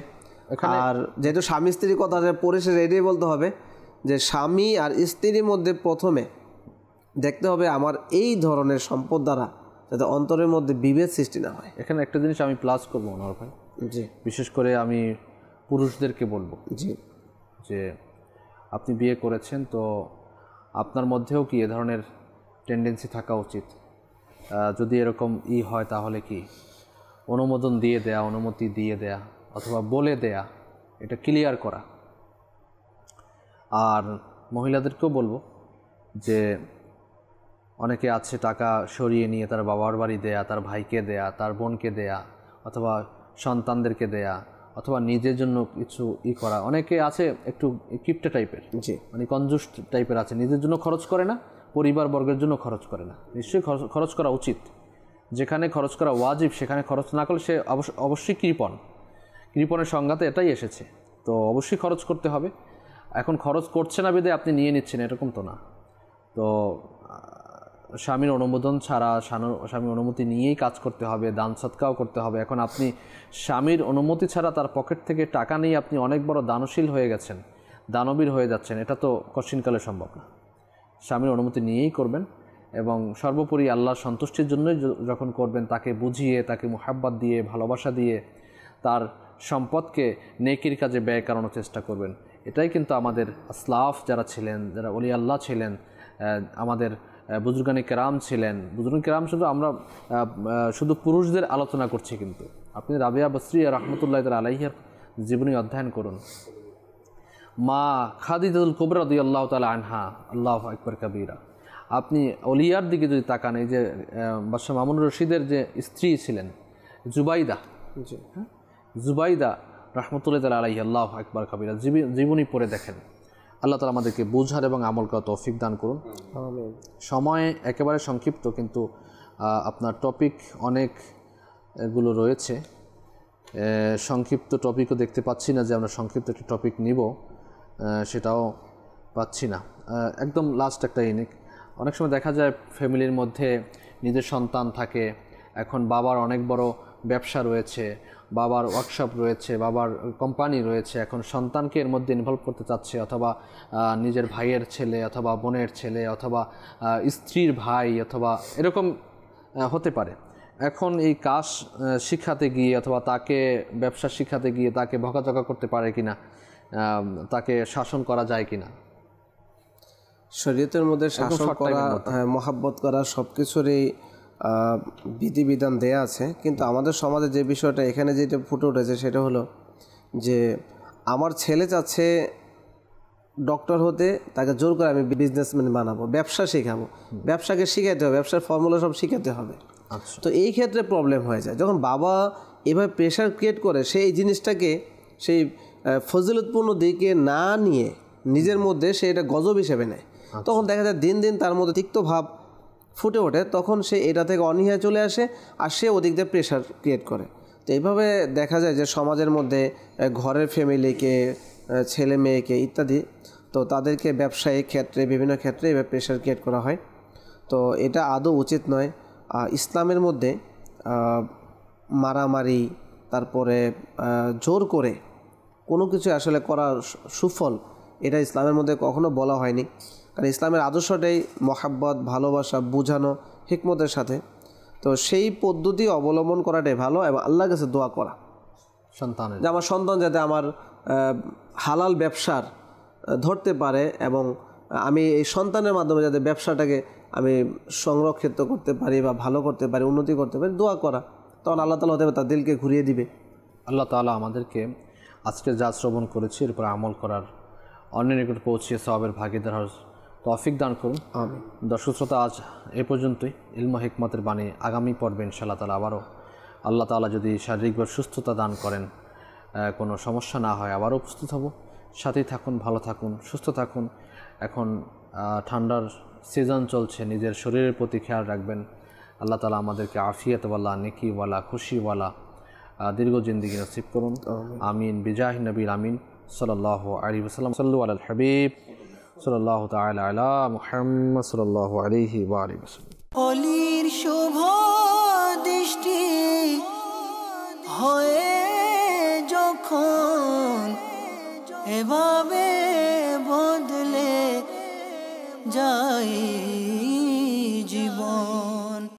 আর যেহেতু স্বামী স্ত্রীর কথা পরিশেষে এটাই বলতে হবে যে স্বামী আর স্ত্রীর মধ্যে প্রথমে দেখতে হবে আমার এই ধরনের সম্পদ দ্বারা যাতে অন্তরের মধ্যে বিভেদ সৃষ্টি না হয়। এখানে একটা জিনিস আমি প্লাস করবো ওনার ভাই, জি, বিশেষ করে আমি পুরুষদেরকে বলবো, জি, যে আপনি বিয়ে করেছেন তো আপনার মধ্যেও কি এ ধরনের টেন্ডেন্সি থাকা উচিত। যদি এরকম হয় তাহলে কি অনুমোদন দিয়ে দেয়া, অনুমতি দিয়ে দেয়া অথবা বলে দেয়া, এটা ক্লিয়ার করা। আর মহিলাদেরকেও বলবো যে অনেকে আছে টাকা সরিয়ে নিয়ে তার বাবার বাড়ি দেয়া, তার ভাইকে দেয়া, তার বোনকে দেয়া, অথবা সন্তানদেরকে দেয়া, অথবা নিজের জন্য কিছু করা। অনেকে আছে একটু কিপটে টাইপের, মানে কনজুস টাইপের আছে, নিজের জন্য খরচ করে না, পরিবারবর্গের জন্য খরচ করে না। নিশ্চয়ই খরচ করা উচিত, যেখানে খরচ করা ওয়াজিব সেখানে খরচ না করলে সে অবশ্যই কৃপণের সংজ্ঞাতে এটাই এসেছে। তো অবশ্যই খরচ করতে হবে। এখন খরচ করছে না বেদে আপনি নিয়ে নিচ্ছেন এরকম তো না। তো স্বামীর অনুমোদন ছাড়া, স্বামীর অনুমতি নিয়েই কাজ করতে হবে, দান সৎকাও করতে হবে। এখন আপনি স্বামীর অনুমতি ছাড়া তার পকেট থেকে টাকা নিয়ে আপনি অনেক বড় দানশীল হয়ে গেছেন, দানবীর হয়ে যাচ্ছেন, এটা তো কঠিনকালে সম্ভব না। স্বামীর অনুমতি নিয়েই করবেন এবং সর্বোপরি আল্লাহর সন্তুষ্টির জন্যই যখন করবেন, তাকে বুঝিয়ে, তাকে মুহাব্বত দিয়ে, ভালোবাসা দিয়ে তার সম্পদকে নেকির কাজে ব্যয় করানোর চেষ্টা করবেন। এটাই কিন্তু আমাদের আসলাফ যারা ছিলেন, যারা ওলি আল্লাহ ছিলেন, আমাদের বুজুর্গানি কেরাম ছিলেন। বুজুর্গানি কেরাম শুধু পুরুষদের আলোচনা করছি, কিন্তু আপনি রাবিয়া বসরি রহমতুল্লাহ আলাইহির জীবনী অধ্যয়ন করুন। মা খাদিজাতুল কুবরা রাদিয়াল্লাহু তাআলা আনহা, আল্লাহু আকবার কাবীরা। আপনি ওলিয়ার দিকে যদি তাকান, এই যে বাদশাহ মামুনুর রশিদের যে স্ত্রী ছিলেন জুবাইদা রহমতুল্লাহ তাআলা আলাইহি, আল্লাহু আকবার কাবীরা, জীবনী পড়ে দেখেন। আল্লাহ তাআলা আমাদেরকে বোঝার এবং আমল করার তৌফিক দান করুন। সময় একেবারে সংক্ষিপ্ত, কিন্তু আপনার টপিক অনেকগুলো রয়েছে। সংক্ষিপ্ত টপিকও দেখতে পাচ্ছি না যে আমরা সংক্ষিপ্ত একটি টপিক নিব, সেটাও পাচ্ছি না। একদম লাস্ট একটা অনেক সময় দেখা যায় ফ্যামিলির মধ্যে নিজের সন্তান থাকে, এখন বাবার অনেক বড় ব্যবসা রয়েছে, বাবার ওয়ার্কশপ রয়েছে, বাবার কোম্পানি রয়েছে, এখন সন্তানকে এর মধ্যে ইনভলভ করতে চাচ্ছে, অথবা নিজের ভাইয়ের ছেলে অথবা বোনের ছেলে অথবা স্ত্রীর ভাই অথবা এরকম হতে পারে। এখন এই কাজ শিখাতে গিয়ে অথবা তাকে ব্যবসা শিখাতে গিয়ে তাকে বকাঝকা করতে পারে কিনা, তাকে শাসন করা যায় কিনা? শরীয়তের মধ্যে শাসন করা, মহাব্বত করা সব কিছুরই বিধিবিধান দেয়া আছে। কিন্তু আমাদের সমাজে যে বিষয়টা এখানে যেটা ফুটে উঠেছে সেটা হলো যে আমার ছেলে চাচ্ছে ডক্টর হতে, তাকে জোর করে আমি বিজনেসম্যান বানাবো, ব্যবসা শেখাবো, ব্যবসাকে শিখাতে হবে, ব্যবসার ফর্মুলা সব শিখাতে হবে। তো এই ক্ষেত্রে প্রবলেম হয়ে যায় যখন বাবা এভাবে প্রেশার ক্রিয়েট করে, সেই জিনিসটাকে সেই ফজিলতপূর্ণ দিকে না নিয়ে নিজের মধ্যে সে এটা গজব হিসেবে নেয়। তখন দেখা যায় দিন দিন তার মধ্যে তিক্ত ভাব ফুটে ওঠে, তখন সে এটা থেকে অনীহায় চলে আসে আর সে ওদিক দিয়ে প্রেশার ক্রিয়েট করে। তো এইভাবে দেখা যায় যে সমাজের মধ্যে ঘরের ফ্যামিলিকে, ছেলে মেয়েকে ইত্যাদি, তো তাদেরকে ব্যবসায়িক ক্ষেত্রে বিভিন্ন ক্ষেত্রে এভাবে প্রেশার ক্রিয়েট করা হয়। তো এটা আদৌ উচিত নয়। ইসলামের মধ্যে মারামারি, তারপরে জোর করে কোনো কিছু আসলে করার সুফল, এটা ইসলামের মধ্যে কখনো বলা হয়নি। কারণ ইসলামের আদর্শটাই মহাব্বত, ভালোবাসা, বোঝানো, হিকমতের সাথে। তো সেই পদ্ধতি অবলম্বন করাটাই ভালো এবং আল্লাহর কাছে দোয়া করা সন্তানের, যে আমার সন্তান যাতে আমার হালাল ব্যবসার ধরতে পারে এবং আমি এই সন্তানের মাধ্যমে যাতে ব্যবসাটাকে আমি সংরক্ষিত করতে পারি বা ভালো করতে পারি, উন্নতি করতে পারি, দোয়া করা। তখন আল্লাহ তাআলা হতে তার দিলকে ঘুরিয়ে দিবে। আল্লাহ তাআলা আমাদেরকে আজকে যা শ্রবণ করেছি এরপর আমল করার অন্যের নিকট পৌঁছিয়ে সওয়াবের ভাগীদার হওয়ার তৌফিক দান করুন। আমিন। দর্শক শ্রোতা, আজ এ পর্যন্তই। ইলম ও হিকমতের বাণী আগামী পর্বে ইনশাআল্লাহ তাআলা আবারও আল্লাহ তাআলা যদি শারীরিকভাবে সুস্থতা দান করেন, কোনো সমস্যা না হয়, আবারও উপস্থিত হব। সাথেই থাকুন, ভালো থাকুন, সুস্থ থাকুন। এখন ঠান্ডার সিজন চলছে, নিজের শরীরের প্রতি খেয়াল রাখবেন। আল্লাহ তাআলা আমাদেরকে আফিয়াতওয়ালা, নেকিওয়ালা, খুশিওয়ালা দীর্ঘ জিন্দেগি নসিব করুন। আমিন বিজাহি নবীর আমিন সাল্লাল্লাহু আলাইহি ওয়াসাল্লাম। সাল্লু আলাল হাবিব সাল্লাল্লাহু তাআলা আলা মুহাম্মদ সাল্লাল্লাহু আলাইহি ওয়া আলিহি ওয়াসাল্লাম। অলির শুভ দৃষ্টি হয়ে যখন এভাবে বদলে যায়